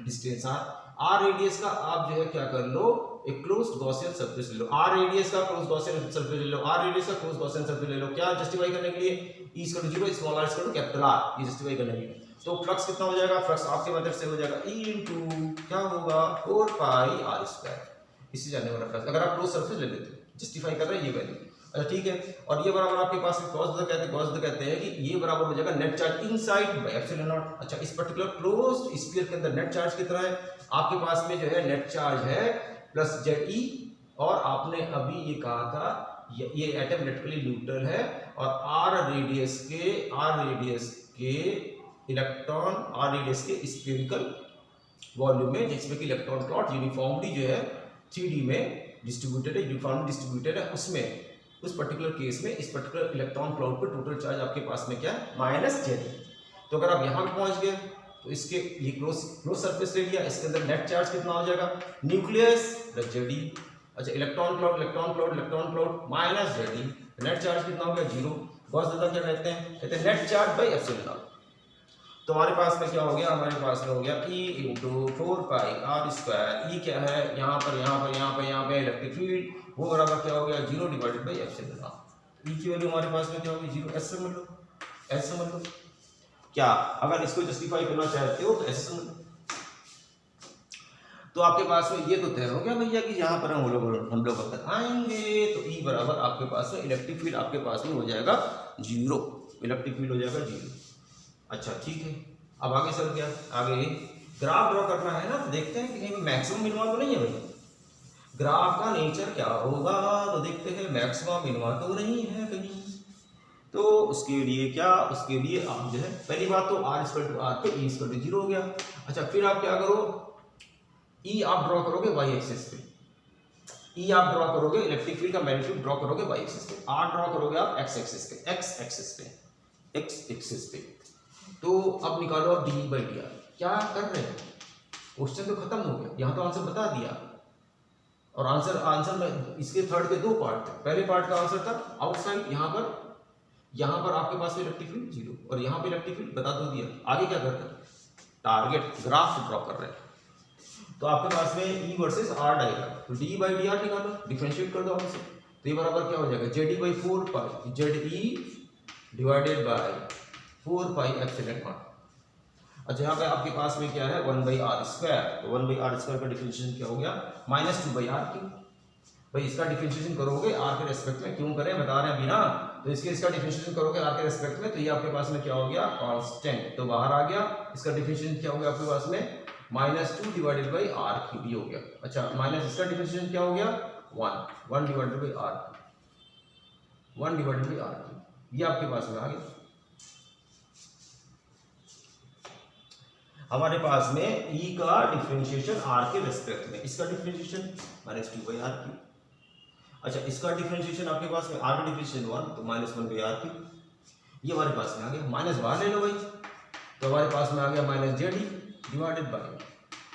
डिस्टेंस आर रेडियस का, आप जो है क्या कर लो, एक क्लोज्ड गॉसियन सरफेस ले लो, आर रेडियस का क्लोज्ड गॉसियन सरफेस ले लो, आर रेडियस का क्लोज्ड गॉसियन सरफेस ले लो, क्या जस्टिफाई करने के लिए, E equal to 0 small r equal to capital R, ये जस्टिफाई करने के लिए। तो फ्लक्स कितना हो जाएगा, फ्लक्स आपके मेथड से हो जाएगा ई इनटू क्या होगा 4 पाई आर स्क्वायर, इससे जाने वाला फ्लक्स, अगर आप क्लोज सरफेस ले लेते हैं, जस्टिफाई कर रहे हैं ये वैल्यू। अच्छा ठीक है, और ये बराबर आपके पास में cos कहते हैं कि ये बराबर हो जाएगा net charge inside bye epsilon not. अच्छा इस पर्टिकुलर क्लोज्ड स्फीयर के अंदर नेट चार्ज कितना है, आपके पास में जो है नेट चार्ज है प्लस ZE, और आपने अभी ये कहा था ये एटम इलेक्ट्रिकली न्यूट्रल है, और आर रेडियस के इलेक्ट्रॉन, आर रेडियस के स्फीयरिकल वॉल्यूम में, जिसमें कि इलेक्ट्रॉन प्लॉट यूनिफॉर्मली जो है 3D में डिस्ट्रीब्यूटेड है, यूनिफॉर्मली डिस्ट्रीब्यूटेड है, उसमें उस पर्टिकुलर केस में इस पर्टिकुलर इलेक्ट्रॉन क्लाउड पर टोटल चार्ज आपके पास में क्या है माइनस ZE। तो अगर आप यहाँ पे पहुंच गए तो इसके ये क्लोज सरफेस ले लिया, इसके अंदर नेट चार्ज कितना हो जाएगा, न्यूक्लियस प्लस ZE। अच्छा electron cloud minus ZE, net charge कितना हो गया 0। गॉस दादा क्या कहते हैं net charge by epsilon naught. तो हमारे पास में क्या हो गया, हमारे पास में हो गया E into 4 pi R square, E क्या है यहाँ पर इलेक्ट्रिक फील्ड, वो बराबर क्या हो गया 0 डिवाइडेड बाई एप्सिलॉन नॉट। ई की वैल्यू हमारे पास में क्या होगी 0, ऐसे समझ लो, क्या अगर इसको जस्टिफाई करना चाहते हो तो ऐसे समझ लो। तो आपके पास में ये तो तय हो गया भैया कि यहाँ पर हम लोग अगर आएंगे तो ई बराबर आपके पास में इलेक्ट्रिक फील्ड आपके पास में हो जाएगा 0, इलेक्ट्रिक फील्ड हो जाएगा 0। अच्छा ठीक है, अब आगे चल गया, आगे ग्राफ ड्रॉ करना है ना, तो देखते हैं कि कहीं मैक्सिमम मिनिमा तो नहीं है भाई, ग्राफ का नेचर क्या होगा, तो देखते हैं मैक्सिमम मिनिमा तो नहीं है कहीं। तो उसके लिए क्या, उसके लिए आप जो है पहली बात तो आर इक्वल टू आर पे ई इक्वल टू 0 हो गया। अच्छा फिर आप क्या करो, ई आप ड्रॉ करोगे वाई एक्सिस पे, ई आप ड्रॉ करोगे इलेक्ट्रिक फील्ड का मैग्नीट्यूड ड्रॉ करोगे वाई एक्सिस पे, आर ड्रॉ करोगे आप एक्स एक्सिस पे। तो अब निकालो आप डी बाई डी आर, क्या कर रहे हैं, क्वेश्चन तो खत्म हो गया, यहाँ तो आंसर बता दिया, और आंसर में इसके थर्ड के 2 पार्ट थे। पहले पार्ट का आंसर था आउटसाइड, यहाँ पर आपके पास इलेक्ट्रिक फील्ड 0, और यहाँ पे इलेक्ट्रिक फील्ड बता दो दिया। आगे क्या करते हैं, टारगेट ग्राफ ड्रॉ कर रहे हैं, तो आपके पास में ई वर्सेस आर डायग्राम, तो डी बाई डी आर निकालो, डिफरेंशिएट कर दो आप इसे, तो ये बराबर क्या हो जाएगा ZE by 4 pi ZE divided by 4 pi epsilon not. अच्छा यहाँ पे आपके पास में क्या है 1 बाई आर स्क्वायर, तो 1 बाई आर स्क्वायर का डिफरेंशिएशन क्या हो गया -2 बाई आर क्यूब। भाई इसका डिफरेंशिएशन करोगे आर के रेस्पेक्ट में, क्यों करें बता रहे हैं अभी ना, तो इसका डिफरेंशिएशन करोगे आर के रेस्पेक्ट में, तो ये आपके पास में क्या हो गया कांस्टेंट, तो बाहर आ गया, इसका डिफरेंशिएशन क्या हो गया आपके पास में -2 डिवाइडेड बाई आर क्यूब हो गया। अच्छा माइनस इसका डिफरेंशिएशन क्या हो गया 1 डिवाइडेड बाई आर क्यूब, ये आपके पास में आ गया। हमारे पास में E का डिफरेंशिएशन R के रेस्पेक्ट में, इसका डिफरेंशिएशन -2 बाई आर क्यूब। अच्छा इसका डिफरेंशिएशन आपके पास में R का डिफरेंशिएशन 1, तो -1 बाई आर क्यूब, ये हमारे पास में आ गया, माइनस बाहर ले लो भाई, तो हमारे पास में आ गया -ZE divided by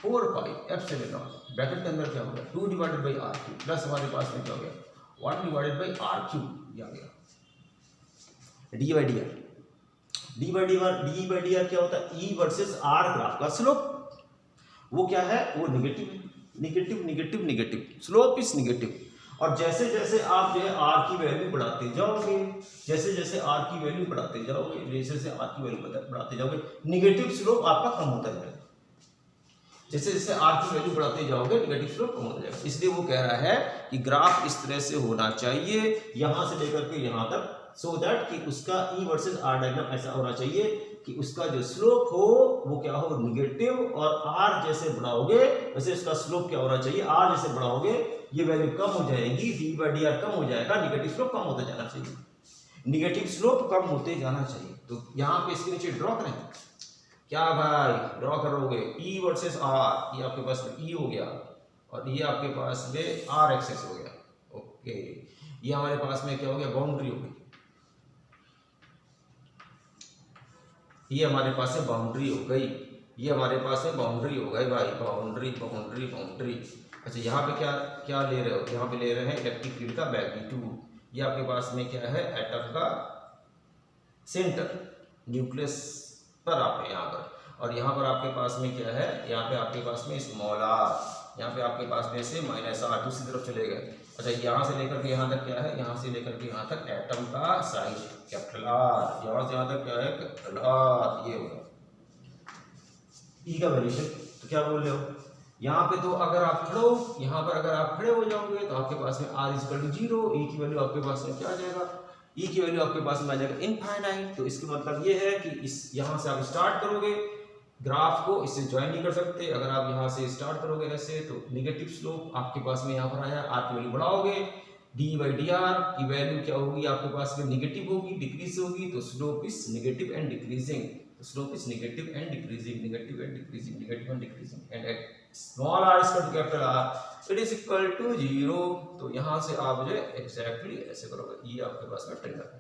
4 pi epsilon naught, bracket के अंदर क्या हो गया 2 divided by R cube, plus हमारे पास में क्या हो गया 1 डिवाइडेड बाई आर क्यूब, ये आ गया डी बाई डी आर क्या होता है ई वर्सेस आर ग्राफ का स्लोप, वो क्या है वो निगेटिव, स्लोप इज निगेटिव, और जैसे जैसे आप जो है आर की वैल्यू बढ़ाते जाओगे, निगेटिव स्लोप आपका कम होता जाएगा, जैसे जैसे आर की वैल्यू बढ़ाते जाओगे निगेटिव स्लोप कम होता जाएगा। इसलिए वो कह रहा है कि ग्राफ इस तरह से होना चाहिए, यहां से लेकर के यहां तक सो दैट कि उसका ई वर्सेस आर डायग्राम ऐसा होना चाहिए कि उसका जो स्लोप हो वो क्या हो, निगेटिव, और आर जैसे बढ़ाओगे वैसे उसका स्लोप क्या होना चाहिए, आर जैसे बढ़ाओगे ये वैल्यू कम हो जाएगी, डी बाई डी आर कम हो जाएगा, निगेटिव स्लोप कम होता जाना चाहिए, निगेटिव स्लोप कम होते जाना चाहिए। तो यहाँ पे इसके नीचे ड्रॉ करें, क्या भाई ड्रॉ करोगे, ई वर्सेस आर, ये आपके पास में ई हो गया और ये आपके पास में आर एक्सेस हो गया, ओके। ये हमारे पास में क्या हो गया, बाउंड्री हो गई, ये हमारे पास में बाउंड्री हो गई, ये हमारे पास में बाउंड्री हो गई भाई, बाउंड्री बाउंड्री बाउंड्री। अच्छा यहाँ पे क्या क्या ले रहे हो, यहाँ पे ले रहे हैं इलेक्ट्रिक फील्ड का मैग्नीट्यूड, ये आपके पास में क्या है, एटम का सेंटर, न्यूक्लियस पर आप यहाँ पर, और यहाँ पर आपके पास में क्या है, यहाँ पे आपके पास में स्मॉल आर, यहाँ पे आपके पास में से माइनस आर दूसरी तरफ चले गए। अच्छा यहाँ से लेकर के यहाँ तक क्या है, यहाँ से लेकर के यहाँ तक एटम का साइज कैपिटल आर, यहाँ से यहाँ तक क्या है कैपिटल आर, ये होगा ई का वैल्यूशन। तो क्या बोल रहे हो यहाँ पे, तो अगर आप खड़े हो, यहाँ पर अगर आप खड़े हो जाओगे तो आपके पास में आर इज इक्वल टू 0, ई की वैल्यू आपके पास में क्या आ जाएगा, ई की वैल्यू आपके पास में आ जाएगा इनफाइनाइट। तो इसका मतलब ये है कि इस यहाँ से आप स्टार्ट करोगे ग्राफ को, इससे ज्वाइन नहीं कर सकते, अगर आप यहाँ से स्टार्ट करोगे ऐसे तो निगेटिव स्लोप आपके पास में यहाँ पर आया, आर की वैल्यू बढ़ाओगे, डी बाई डी आर की वैल्यू क्या होगी आपके पास में, निगेटिव होगी, डिक्रीज होगी, तो slope is negative and decreasing, slope is negative and decreasing, negative and decreasing, negative and decreasing, and at small r is equal to capital R it is equal to 0। तो यहां से आप जो exactly ऐसे करोगे, ये आपके पास में ट्रेंड आ गया,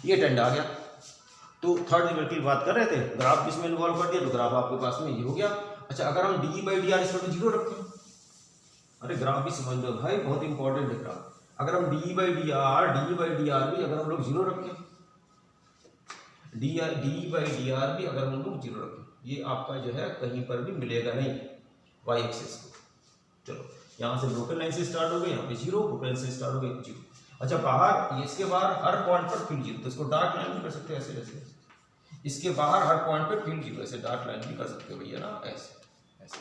ये ट्रेंड आ गया। तो थर्ड लेवल की बात कर रहे थे, ग्राफ इसमें इन्वॉल्व कर दिया तो ग्राफ आपके पास में ये हो गया। अच्छा अगर हम d by D r equal to 0 रखें, अरे ग्राफ भी समझ लो भाई, बहुत इंपॉर्टेंट है ग्राफ, अगर हम डी बाई डी आर भी अगर हम लोग 0 रखें, डी बाई डी आर भी अगर हम लोग 0 रखें, ये आपका जो है कहीं पर भी मिलेगा नहीं वाई एक्सिस को। चलो यहाँ से ब्रोकन लाइन से स्टार्ट हो गए, यहाँ पे 0, ब्रोकन लाइन से स्टार्ट हो गए 0। अच्छा बाहर, इसके बाहर हर पॉइंट पर फील्ड 0, तो इसको डार्क लाइन भी कर सकते हैं ऐसे ऐसे, इसके बाहर हर पॉइंट पर फील्ड 0, ऐसे डार्क लाइन भी कर सकते हो भैया ना, ऐसे ऐसे।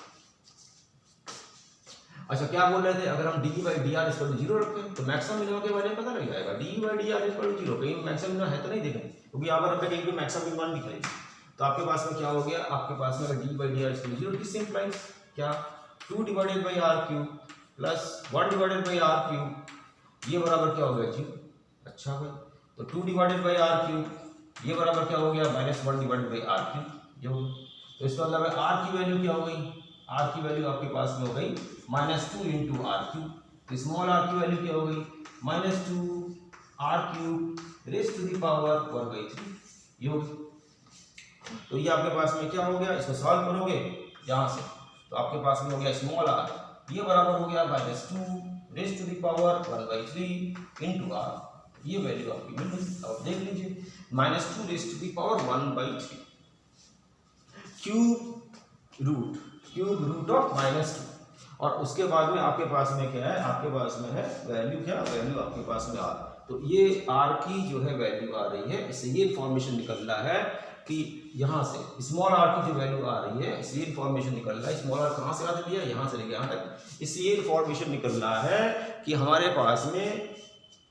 अच्छा क्या बोल रहे थे, अगर हम d by D r equal to 0 रखें तो मैक्सिमम मिनिमम के बारे में पता लग जाएगा, d by D r equal to 0, कहीं मैक्सिमम मिनिमम है तो नहीं देखें, क्योंकि यहाँ पर कहीं भी मैक्सिमम मिनिमम दिखाई। तो आपके पास में क्या हो गया, आपके पास में d by D r equal to 0, this implies क्या 2 divided by R cube plus 1 divided by R cube, ये बराबर क्या हो गया 0। अच्छा भाई, तो 2 डिवाइडेड बाई आर क्यूब ये बराबर क्या हो गया -1 डिवाइडेड बाई आर क्यूब, ये हो। तो इसका मतलब है आर की वैल्यू क्या हो गई, आर की वैल्यू आपके पास में हो गई -2 इंटू आर क्यूब, तो स्मॉल आर की वैल्यू क्या हो गई -2 R cube raise to the power 1/3, ये हो गई। तो ये आपके पास में क्या हो गया, इसको सॉल्व करोगे यहाँ से तो आपके पास में हो गया स्मॉल आर, ये बराबर हो गया -2 raise to the power 1/3 into R, ये वैल्यू आपकी मिल गई। अब देख लीजिए -2 raise to the power 1/3 cube root of -2, और उसके बाद में आपके पास में क्या है, आपके पास में है वैल्यू, क्या वैल्यू आपके पास में आर। तो ये आर की जो है वैल्यू आ रही है, इससे ये इन्फॉर्मेशन निकल रहा है कि यहाँ से स्मॉल आर की जो वैल्यू आ रही है, इससे ये इन्फॉर्मेशन निकल रहा है, स्मॉल आर कहाँ से आ रही है, यहाँ से लेके यहाँ तक, इससे ये इन्फॉर्मेशन निकल रहा है कि हमारे पास में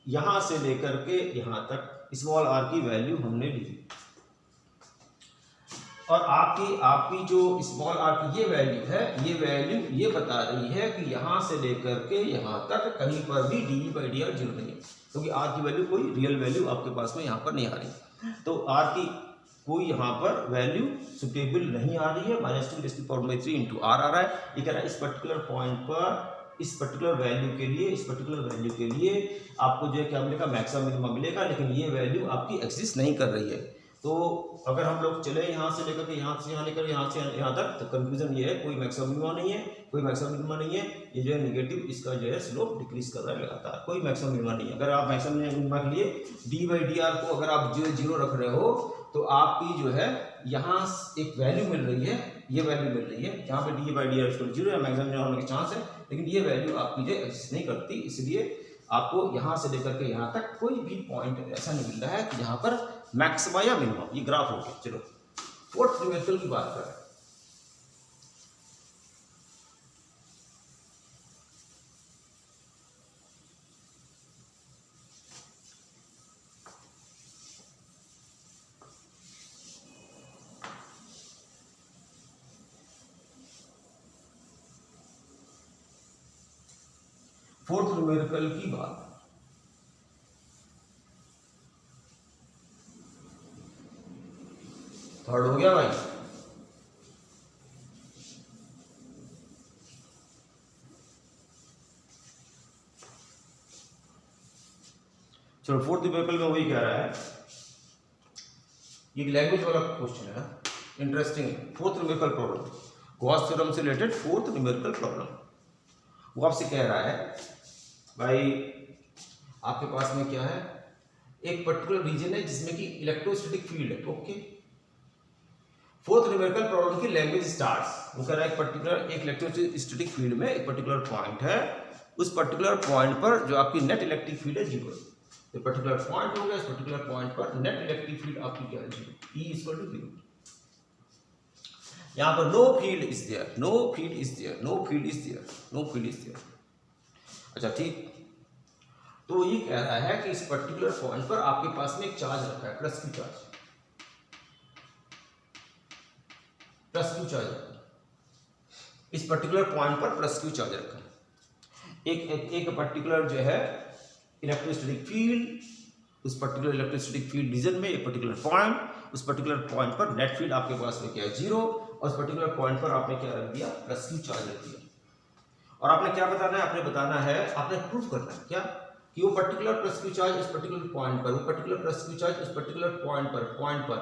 यहाँ से लेकर के यहाँ तक स्मॉल आर की वैल्यू हमने ली, और आपकी जो स्मॉल आर की ये वैल्यू है, ये वैल्यू ये बता रही है कि यहाँ से लेकर के यहाँ तक कहीं पर भी डी बाई डी आर 0 नहीं है, क्योंकि आर की वैल्यू कोई रियल वैल्यू आपके पास में यहाँ पर नहीं आ रही। तो आर की कोई यहाँ पर वैल्यू सुटेबल नहीं आ रही है, -2 raise to the power 3 into R आ रहा है। ये कह रहा है इस पर्टिकुलर पॉइंट पर इस पर्टिकुलर वैल्यू के लिए आपको जो है क्या मिलेगा, मैक्सिमम मिनिमम मिलेगा, लेकिन ये वैल्यू आपकी एग्जिस्ट नहीं कर रही है। तो अगर हम लोग चले यहाँ से लेकर के यहाँ से यहाँ लेकर यहाँ से यहाँ तक, तो कंक्लूजन ये है कोई मैक्सिमम मिनिमम नहीं है, कोई मैक्सिमम मिनिमम नहीं है, ये जो है नेगेटिव, इसका जो है स्लोप डिक्रीज कर रहा है लगातार, कोई मैक्सिमम मिनिमम नहीं है। अगर आप मैक्सिमम मिनिमम के लिए डी बाई डी आर को अगर आप जो 0 रख रहे हो, तो आपकी जो है यहाँ एक वैल्यू मिल रही है, ये वैल्यू मिल रही है जहाँ पे डी बाई डी आर 0 है, मैक्सिमम मिनिमम होने के चांस है, लेकिन ये वैल्यू आपकी जो एग्जिस्ट नहीं करती, इसलिए आपको यहाँ से लेकर के यहाँ तक कोई भी पॉइंट ऐसा नहीं मिल रहा है कि जहाँ पर मैक्सिमम या मिनिमम। ये ग्राफ हो गया। चलो फोर्थ न्यूमेरिकल की बात करें। फोर्थ न्यूमेरिकल की बात। थर्ड हो गया भाई। चलो फोर्थ न्यूमेरिकल में वही कह रहा है, ये लैंग्वेज वाला क्वेश्चन है, इंटरेस्टिंग है। Fourth numerical problem, Gauss theorem से रिलेटेड फोर्थ न्यूमेरिकल प्रॉब्लम। वो आपसे कह रहा है भाई आपके पास में क्या है, एक पर्टिकुलर रीजन है जिसमें कि इलेक्ट्रोस्टैटिक फील्ड है। ओके, फोर्थ न्यूमेरिकल प्रॉब्लम की लैंग्वेज स्टार्ट्स। वो कह रहा है एक पर्टिकुलर एक इलेक्ट्रोस्टैटिक फील्ड में एक पर्टिकुलर पॉइंट है, उस पर्टिकुलर पॉइंट पर जो आपकी नेट इलेक्ट्रिक फील्ड है जीरो। तो पर्टिकुलर पॉइंट हो गया, इस पर्टिकुलर पॉइंट पर नेट इलेक्ट्रिक फील्ड आपकी क्या है, zero, E equal to zero. यहां पर no field is there, no field is there, no field is there, no field is there. अच्छा ठीक, तो ये कह रहा है कि इस पर्टिकुलर पॉइंट पर आपके पास में एक चार्ज रखा है, plus Q charge, plus Q charge रखा है। इस पर्टिकुलर पॉइंट पर प्लस क्यू चार्ज रखा है। एक पर्टिकुलर जो है इलेक्ट्रोस्टैटिक फील्ड, उस पर्टिकुलर इलेक्ट्रोस्टैटिक फील्ड रीजन में एक पर्टिकुलर पॉइंट, उस पर्टिकुलर पॉइंट पर नेट फील्ड आपके पास में क्या है, जीरो, और उस पर्टिकुलर पॉइंट पर आपने क्या रख दिया, प्लस क्यू चार्ज रख दिया। और आपने क्या बताना है, आपने बताना है, आपने प्रूव करना है क्या, कि वो पर्टिकुलर प्लस क्यू चार्ज इस पर्टिकुलर पॉइंट पर, वो पर्टिकुलर प्लस क्यू चार्ज इस पर्टिकुलर पॉइंट पर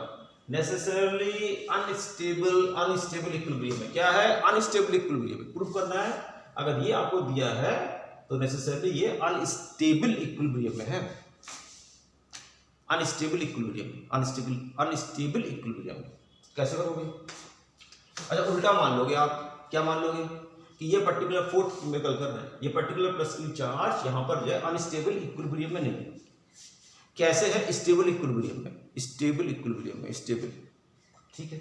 नेसेसरली अनस्टेबल इक्विलिब्रियम में क्या है, अनस्टेबल इक्विलिब्रियम में प्रूव करना है। अगर ये आपको दिया है तो नेसेसरली ये अनस्टेबल इक्विलिब्रियम में है, अनस्टेबल इक्विलिब्रियम, अनस्टेबल इक्विलिब्रियम। कैसे करोगे? अच्छा उल्टा मान लोगे आप, क्या मान लोगे कि ये पर्टिकुलर फोर्थ न्यूमेरिकल कर रहे हैं, ये पर्टिकुलर प्लस क्यू चार्ज यहां पर जो है अनस्टेबल इक्विलिब्रियम में नहीं। कैसे है? स्टेबल इक्विलिब्रियम में, स्टेबल इक्विलिब्रियम में, स्टेबल। ठीक है,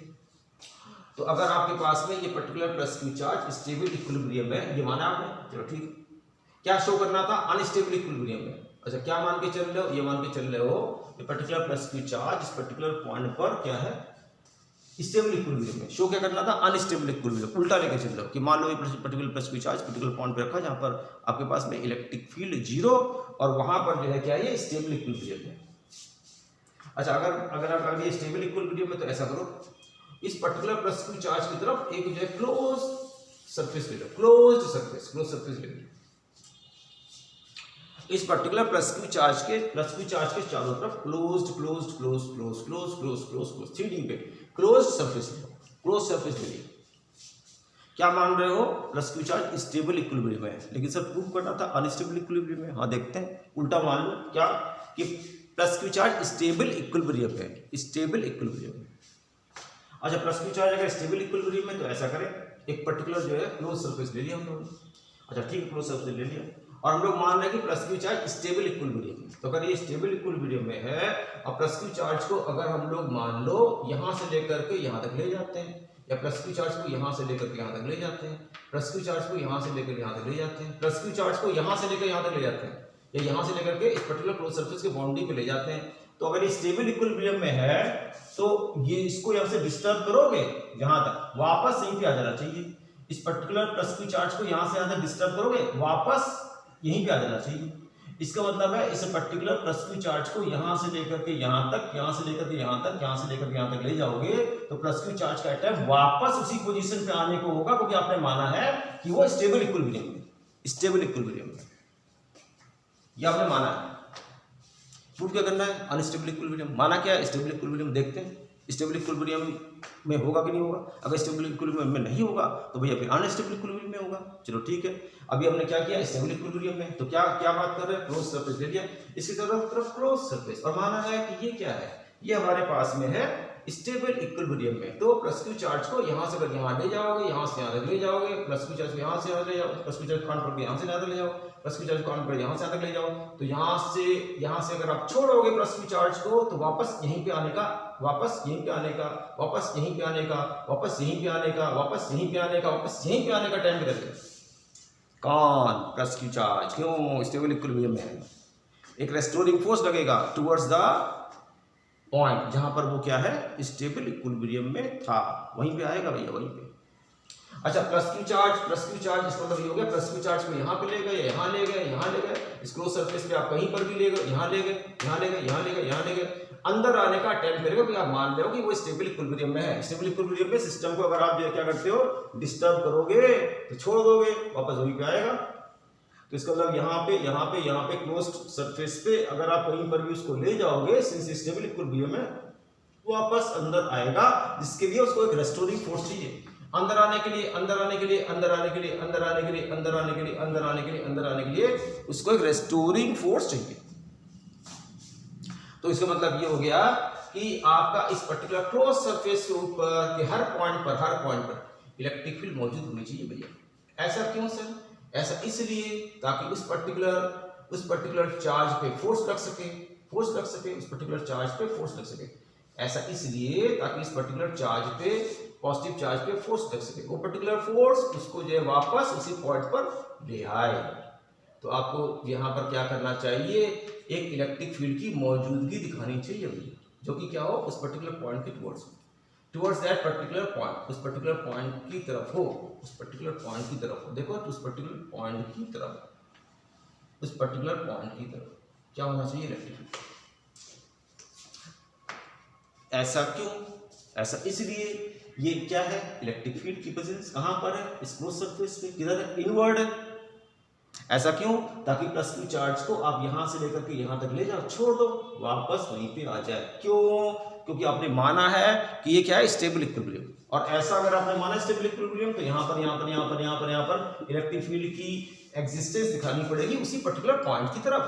तो अगर आपके पास में ये particular plus Q charge stable equilibrium में, ये माना आपने, चलो ठीक। क्या शो करना था? अनस्टेबल इक्विलिब्रियम में। अच्छा क्या मान के चल रहे हो? ये मान के चल रहे हो ये पर्टिकुलर प्लस क्यू चार्ज इस पर्टिकुलर पॉइंट पर क्या है, स्टेबल इक्विलिब्रियम में। शो क्या करना था? Unstable equilibrium. उल्टा लेके चल रहे हो कि मान लो ये particular plus Q charge particular point पे रखा जहां पर आपके पास में इलेक्ट्रिक फील्ड जीरो, और वहां पर जो है क्या, ये स्टेबल इक्विलिब्रियम है। अच्छा अगर ये स्टेबल इक्विलिब्रियम में, तो ऐसा करो, इस पर्टिकुलर प्लस क्यू चार्ज की तरफ एक जो है क्लोज सरफेस ले लो, क्लोज्ड सरफेस, क्लोज सरफेस ले लो। इस पर्टिकुलर प्लस क्यू चार्ज के चारों तरफ closed closed closed closed closed closed closed closed 3D पे क्लोज्ड सरफेस ले लो, क्लोज सरफेस ले लिया। क्या मान रहे हो? Plus Q charge stable equilibrium है, लेकिन सर प्रूव करना था अनस्टेबल इक्विलिब्रियम में। हाँ देखते हैं, उल्टा मान लो क्या, कि plus Q charge stable equilibrium है, स्टेबल इक्विलिब्रियम। अच्छा प्लस क्यू चार्ज अगर स्टेबल इक्विलिब्रियम में, तो ऐसा करें, एक पर्टिकुलर जो है क्लोज सरफेस ले लिया हम लोगों ने। अच्छा ठीक है, क्लोज सरफेस ले लिया, और हम लोग मान रहे हैं कि plus Q charge stable equilibrium में। तो अगर ये स्टेबल इक्विलिब्रियम में है, और प्लस क्यू चार्ज को अगर हम लोग मान लो यहां से लेकर के यहां तक ले जाते हैं, या प्लस क्यू चार्ज को यहां से लेकर के यहां तक ले जाते हैं, प्लस क्यू चार्ज को यहां से लेकर यहां तक ले जाते हैं, प्लस क्यू चार्ज को यहां से लेकर यहां तक ले जाते हैं, या यहां से लेकर के इस पर्टिकुलर क्लोज सरफेस के बाउंड्री पे ले जाते हैं, तो अगर ये स्टेबल इक्विलिब्रियम में है, तो ये इसको यहां से डिस्टर्ब करोगे जहां तक, वापस यहीं पे आ जाना चाहिए। इस पर्टिकुलर प्लस क्यू चार्ज को यहां से यहां तक डिस्टर्ब करोगे, वापस यहीं पे आ जाना चाहिए। इसका मतलब है इस पर्टिकुलर प्लस क्यू चार्ज को यहां से लेकर के यहां तक, यहां से लेकर के यहां तक, यहां से लेकर के यहां तक ले जाओगे, तो प्लस क्यू चार्ज का एटम वापस उसी पोजीशन पे आने को होगा, क्योंकि आपने माना है कि वो स्टेबल इक्विलिब्रियम में, स्टेबल इक्विलिब्रियम में, ये आपने माना है। प्रूफ क्या करना है? Unstable equilibrium. माना क्या है? Stable equilibrium. देखते हैं स्टेबल इक्विलिब्रियम में होगा कि नहीं होगा। अगर स्टेबल इक्विलिब्रियम में नहीं होगा तो भैया फिर अनस्टेबल इक्विलिब्रियम में होगा। चलो ठीक है, अभी हमने क्या किया, स्टेबल इक्विलिब्रियम में, तो क्या क्या बात कर रहे हैं, क्लोज सरफेस ले लिया, इसकी तरफ क्लोज सरफेस, और माना है कि ये क्या है, ये हमारे पास में है स्टेबल इक्विलिब्रियम में। तो प्लस क्यू चार्ज को यहां से अगर यहां ले जाओगे, यहां से यहां तक ले जाओगे, प्लस क्यू चार्ज को यहां से यहां ले जाओ, प्लस क्यू चार्ज काउंट करके यहां से यहां तक ले जाओ, प्लस क्यू चार्ज काउंट करके यहां से यहां तक ले जाओ, तो यहां से अगर आप छोड़ोगे प्लस क्यू चार्ज को, तो वापस यहीं पे आने का, वापस यहीं पे आने का, वापस यहीं पे आने का, वापस यहीं पे आने का, वापस यहीं पे आने का, वापस यहीं पे आने का टाइम लगेगा। कौन? Plus Q charge. क्यों? स्टेबल इक्विलिब्रियम में है। एक रेस्टोरिंग फोर्स लगेगा टुवर्ड्स द पॉइंट जहां पर वो क्या है, स्टेबल इक्विलिब्रियम में था, वहीं पे आएगा भैया, वहीं पे। अच्छा प्लस क्यू चार्ज इसका मतलब ये हो गया प्लस क्यू चार्ज को यहाँ पे ले गए, यहाँ ले गए, यहाँ ले गए, इस क्लोज सरफेस पे आप कहीं पर भी ले गए, यहाँ ले गए, यहाँ ले गए, यहाँ ले गए, यहाँ ले गए, अंदर आने का अटेम्प्ट करेगा कि आप मान रहे हो कि वो स्टेबल इक्विलिब्रियम में है। स्टेबल इक्विलिब्रियम में सिस्टम को अगर आप क्या करते हो, डिस्टर्ब करोगे तो छोड़ दोगे, वापस वहीं पे आएगा। तो इसका मतलब यहाँ पे क्लोज्ड सरफेस पे अगर आप कहीं पर भी उसको ले जाओगे, सिंस स्टेबल इक्विलिब्रियम में वापस अंदर आएगा, जिसके लिए उसको एक रेस्टोरिंग फोर्स चाहिए। अंदर आने के लिए उसको एक रेस्टोरिंग फोर्स चाहिए। तो इसका मतलब ये हो गया कि आपका इस पर्टिकुलर क्लोज सरफेस के ऊपर के हर पॉइंट पर इलेक्ट्रिक फील्ड मौजूद होनी चाहिए भैया। ऐसा क्यों सर? ऐसा इसलिए ताकि उस पर्टिकुलर चार्ज पे फोर्स लग सके, उस पर्टिकुलर चार्ज पे फोर्स लग सके। ऐसा इसलिए ताकि इस पर्टिकुलर चार्ज पे, पॉजिटिव चार्ज पे फोर्स लग सके, वो पर्टिकुलर फोर्स उसको जो है वापस उसी पॉइंट पर ले आए। तो आपको यहाँ पर क्या करना चाहिए, एक इलेक्ट्रिक फील्ड की मौजूदगी दिखानी चाहिए भैया, जो कि क्या हो, उस पर्टिकुलर पॉइंट के टुवर्ड्स दैट पर्टिकुलर पॉइंट, उस पर्टिकुलर पॉइंट की तरफ हो, देखो तो उस पर्टिकुलर पॉइंट की तरफ क्या होना चाहिए, इलेक्ट्रिक फील्ड। ऐसा क्यों? ऐसा इसलिए, ये क्या है, इलेक्ट्रिक फील्ड की प्रेजेंस कहां पर है, इस क्लोज सरफेस पे, किधर है, इनवर्ड है। ऐसा क्यों? ताकि प्लस क्यू चार्ज को आप यहां से लेकर के यहां तक ले जाओ, छोड़ दो, वापस वहीं पे आ जाए। क्यों? क्योंकि आपने माना है कि ये क्या है, स्टेबल इक्विलिब्रियम। और ऐसा अगर आपने माना स्टेबल इक्विलिब्रियम, तो यहाँ पर इलेक्ट्रिक फील्ड की एग्जिस्टेंस दिखानी पड़ेगी उसी पर्टिकुलर पॉइंट की तरफ,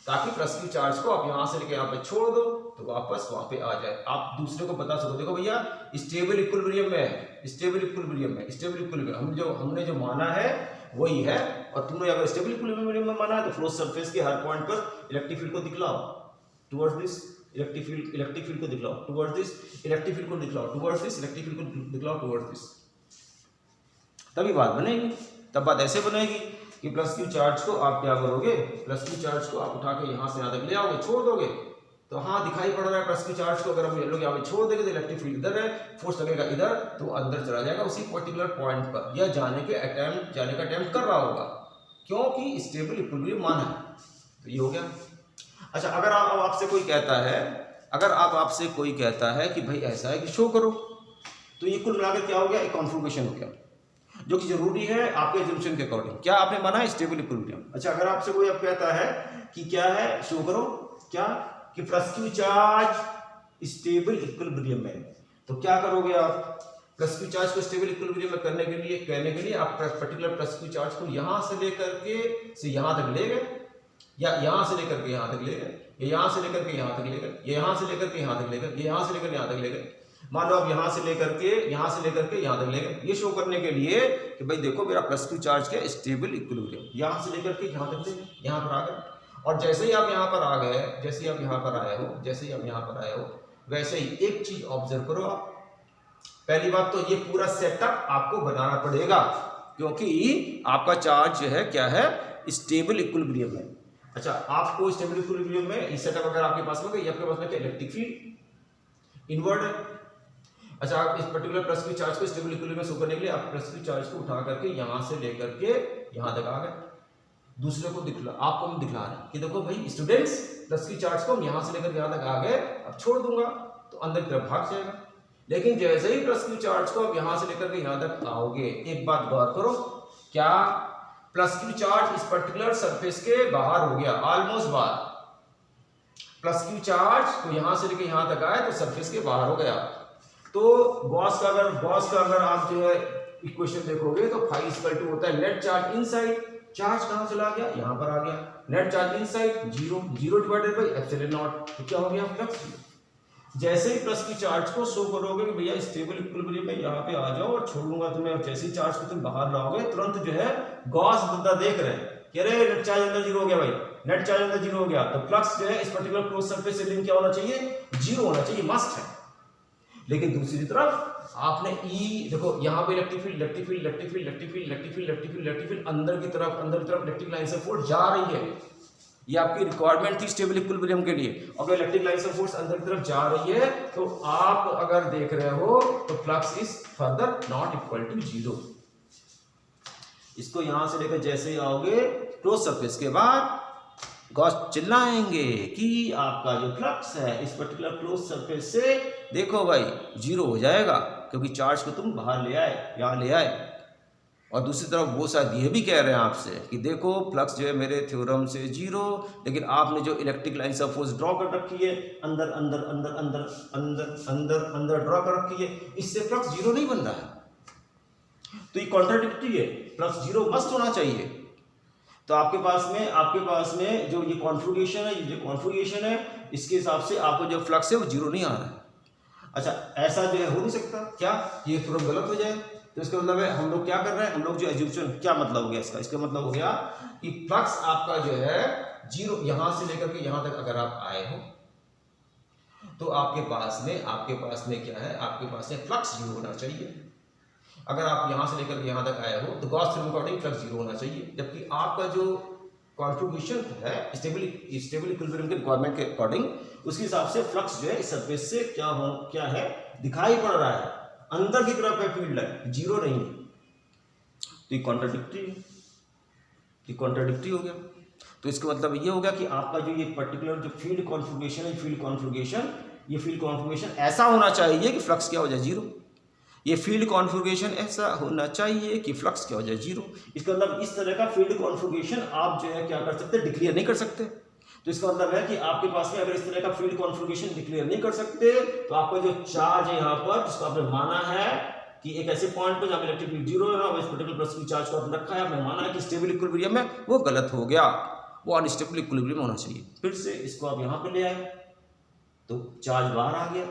ताकि प्लस क्यू चार्ज को आप यहाँ से लेके यहाँ पे छोड़ दो तो वापस वहां पे आ जाए, आप दूसरे को बता सको। देखो भैया स्टेबल इक्विलिब्रियम में हमने जो माना है वही है, और तुमने अगर स्टेबल इक्विलिब्रियम में माना है तो फ्लो सरफेस के हर पॉइंट पर इलेक्ट्रिक फील्ड को दिखलाओ टुवर्ड्स दिस, इलेक्ट्रिक फील्ड को दिखलाओ टुवर्ड्स दिस, इलेक्ट्रिक फील्ड को दिखलाओ टुवर्ड्स दिस, इलेक्ट्रिक फील्ड को दिखलाओ टुवर्ड्स दिस, तभी बात बनेगी। तब बात ऐसे बनेगी कि प्लस क्यू चार्ज को आप क्या करोगे, प्लस क्यू चार्ज को आप उठा के यहाँ से यहाँ तक ले आओगे, छोड़ दोगे तो हाँ दिखाई पड़ रहा है प्लस क्यू चार्ज को, अगर हम ये लोग यहाँ पे छोड़ देंगे तो इलेक्ट्रिक फील्ड इधर है, फोर्स लगेगा इधर, तो अंदर चला जाएगा उसी पर्टिकुलर पॉइंट पर, या जाने का अटेम्प्ट कर रहा होगा, क्योंकि स्टेबल इक्विलिब्रियम माना है। तो ये हो गया। अच्छा अगर आपसे कोई कहता है कि भाई ऐसा है कि शो करो, तो ये कुल मिलाकर क्या हो गया, एक कॉन्फर्मेशन हो गया, जो कि जरूरी है आपके एजम्पशन के अकॉर्डिंग। क्या आपने माना है, स्टेबल इक्विलिब्रियम। अच्छा अगर आपसे कोई अब कहता है कि क्या है, शो करो क्या, कि plus Q charge stable equilibrium में, तो क्या करोगे आप, प्लस क्यू चार्ज को स्टेबल इक्विलिब्रियम में कहने के लिए आप पर्टिकुलर प्लस क्यू चार्ज को यहां से लेकर के यहां तक ले गए, या यहां से लेकर के यहां तक ले गए, या यहां से लेकर के यहां तक ले गए, यहां से लेकर के यहां तक ले गए, यहां से लेकर यहां तक ले गए। मान लो आप यहां से लेकर के यहां तक ले गए, ये शो करने के लिए कि भाई देखो मेरा प्लस क्यू चार्ज क्या, स्टेबल इक्विलिब्रियम, यहां से लेकर के यहां तक ले गए, यहां पर आ गए। और जैसे ही आप यहाँ पर आ गए, जैसे ही आप यहाँ पर आए हो, वैसे ही एक चीज ऑब्जर्व करो आप। पहली बात तो ये पूरा सेटअप आपको बनाना पड़ेगा, क्योंकि आपका चार्ज जो है क्या है, स्टेबल इक्विलिब्रियम में। अच्छा आपको स्टेबल इक्विलिब्रियम में ये सेटअप अगर आपके पास में, आपके पास में क्या, इलेक्ट्रिक फील्ड इनवर्ड है। अच्छा आप इस पर्टिकुलर प्लस क्यू चार्ज को स्टेबल इक्विलिब्रियम में शो करने के लिए आप प्लस क्यू चार्ज को उठा करके यहां से लेकर के यहां तक आ गए, दूसरे को आपको हम दिखला रहे हैं कि देखो भाई स्टूडेंट्स, प्लस क्यू चार्ज को हम यहां से लेकर यहां तक आ गए, अब छोड़ दूंगा तो अंदर की तरफ भाग जाएगा। लेकिन जैसे ही प्लस क्यू चार्ज को आप यहां से लेकर के यहां तक आओगे, एक बात गौर करो, क्या प्लस क्यू चार्ज इस पर्टिकुलर सरफेस के बाहर हो गया, ऑलमोस्ट बाहर। प्लस क्यू चार्ज को यहां से लेकर यहां तक आए तो सरफेस के बाहर हो गया। तो गॉस का अगर आप जो है इक्वेशन देखोगे तो फाई इक्वल टू होता है नेट चार्ज इनसाइड, चार्ज कहां चला गया, यहां पर आ गया, net charge inside zero divided by epsilon naught, तो क्या हो गया, फ्लक्स। जैसे ही प्लस की चार्ज को शो करोगे कि भैया स्टेबल इक्विलिब्रियम में यहाँ पे आ जाओ और छोड़ूंगा तुम्हें, और जैसे ही चार्ज को तुम बाहर लाओगे तुरंत जो है गॉस बंदा देख रहे हैं कि अरे नेट चार्ज अंदर जीरो हो गया, भाई नेट चार्ज अंदर जीरो हो गया, तो फ्लक्स जो है इस पर्टिकुलर क्लोज सरफेस से लिंक क्या होना चाहिए, जीरो होना चाहिए, मस्ट है। लेकिन दूसरी तरफ आपने देखो यहाँ पे इलेक्ट्रिक फील्ड अंदर की तरफ इलेक्ट्रिक लाइन से फोर्स जा रही है, ये आपकी रिक्वायरमेंट थी स्टेबल इक्विलिब्रियम के लिए। अगर इलेक्ट्रिक लाइन्स ऑफ फोर्स अंदर की तरफ जा रही है तो आप अगर देख रहे हो तो flux is further not equal to 0। इसको यहां से लेकर जैसे ही आओगे क्लोज सरफेस के बाद गॉस चिल्लाएंगे कि आपका जो फ्लक्स है इस पर्टिकुलर क्लोज सरफेस से देखो भाई 0 हो जाएगा, क्योंकि चार्ज को तुम बाहर ले आए, यहाँ ले आए। और दूसरी तरफ वो शायद ये भी कह रहे हैं आपसे कि देखो फ्लक्स जो है मेरे थ्योरम से 0, लेकिन आपने जो electric lines of force draw कर रखी है अंदर अंदर अंदर अंदर अंदर अंदर अंदर ड्रॉ कर रखी है, इससे फ्लक्स 0 नहीं बन रहा है। तो ये कॉन्ट्राडिक्टरी है, फ्लक्स 0 मस्ट होना चाहिए। तो आपके पास में जो ये कॉन्फिगरेशन है, ये जो कॉन्फिगरेशन है, इसके हिसाब से आपको जो फ्लक्स है वो 0 नहीं आ रहा है। अच्छा, ऐसा जो है हो नहीं सकता क्या ये थ्योरम गलत हो जाए? तो इसका मतलब है हम लोग क्या कर रहे हैं, हम लोग जो एज्यूम्पशन, क्या मतलब हो गया इसका मतलब हो गया कि फ्लक्स आपका जो है 0 यहां से लेकर के यहां तक अगर आप आए हो तो आपके पास में क्या है, आपके पास में फ्लक्स 0 होना चाहिए। अगर आप यहां से लेकर के यहां तक आए हो तो गॉस थ्योरम के अकॉर्डिंग फ्लक्स 0 होना चाहिए, जबकि आपका जो कॉन्फिगरेशन है स्टेबल इक्विलिब्रियम के रिक्वायरमेंट के अकॉर्डिंग उसके हिसाब से फ्लक्स जो है इस सरफेस से क्या है दिखाई पड़ रहा है, अंदर की तरफ है फील्ड लाइन, 0 नहीं है। तो ये कॉन्ट्राडिक्टरी हो गया। तो इसका मतलब ये हो गया कि आपका जो ये पर्टिकुलर जो फील्ड कॉन्फिगरेशन है, फील्ड कॉन्फिगरेशन ऐसा होना चाहिए कि फ्लक्स क्या हो जाए 0। ये फील्ड कॉन्फिगरेशन ऐसा होना चाहिए कि फ्लक्स क्या हो जाए 0। इसका मतलब इस तरह का फील्ड कॉन्फिगरेशन आप जो है क्या कर सकते, डिक्लेयर नहीं कर सकते। तो इसका मतलब है कि आपके पास में अगर इस तरह का फील्ड कॉन्फिगरेशन डिक्लेयर नहीं कर सकते तो आपका जो चार्ज है यहाँ पर, जिसको आपने माना है कि एक ऐसे पॉइंट पर जहां इलेक्ट्रिक फील्ड 0 है और इस पर्टिकुलर प्लस की चार्ज को आपने रखा है, आपने माना है कि स्टेबल इक्विलिब्रियम में, वो गलत हो गया, वो अनस्टेबल इक्विलिब्रियम होना चाहिए। फिर से इसको आप यहाँ पर ले आए तो चार्ज बाहर आ गया,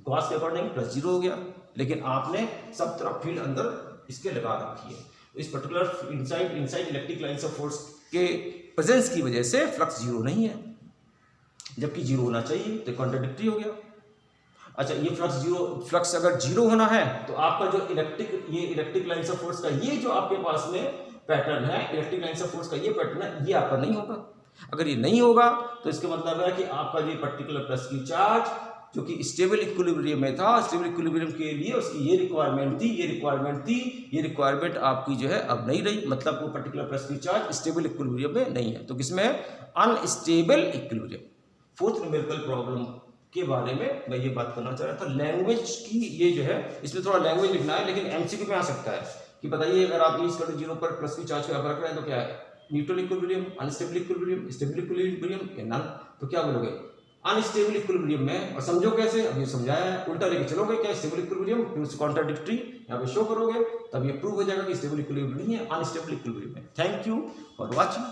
गॉस के अकॉर्डिंग प्लस 0 हो गया, लेकिन आपने सब तरफ फील्ड अंदर इसके लगा रखी है। इस particular inside electric lines of force के प्रेजेंस की वजह से फ्लक्स 0 नहीं है, जबकि 0 होना चाहिए। तो कॉन्ट्राडिक्टरी हो गया। अच्छा, ये फ्लक्स अगर 0 होना है तो आपका जो इलेक्ट्रिक लाइन्स ऑफ फोर्स का ये जो आपके पास में पैटर्न है, इलेक्ट्रिक लाइन्स ऑफ फोर्स का ये पैटर्न है, ये आपका नहीं होगा। अगर ये नहीं होगा तो इसका मतलब है कि आपका जो पर्टिकुलर प्लस की चार्ज जो कि स्टेबल इक्विलिब्रियम में था, स्टेबल इक्विलिब्रियम के लिए उसकी ये रिक्वायरमेंट आपकी जो है अब नहीं रही, मतलब वो पर्टिकुलर प्लस की चार्ज स्टेबल इक्विलिब्रियम में नहीं है। तो किसमें है, unstable equilibrium. Fourth numerical problem के बारे में मैं ये बात करना चाह रहा था। लैंग्वेज की ये जो है, इसमें थोड़ा लैंग्वेज लिखना है, लेकिन एमसीक्यू में आ सकता है कि बताइए अगर आप इस 0 पर प्लस की चार्ज का रख रहे हैं तो क्या है, neutral equilibrium, unstable equilibrium, stable equilibrium या नन। तो क्या बोलोगे, अनस्टेबल इक्विलिब्रियम में। और समझो कैसे, अब ये समझाया है, उल्टा लेके चलोगे क्या, स्टेबल इक्विलिब्रियम फिर उससे कॉन्ट्राडिक्टरी यहाँ पे शो करोगे, तब ये प्रूव हो जाएगा कि स्टेबल इक्विलिब्रियम नहीं है, अनस्टेबल इक्विलिब्रियम है। Thank you for watching.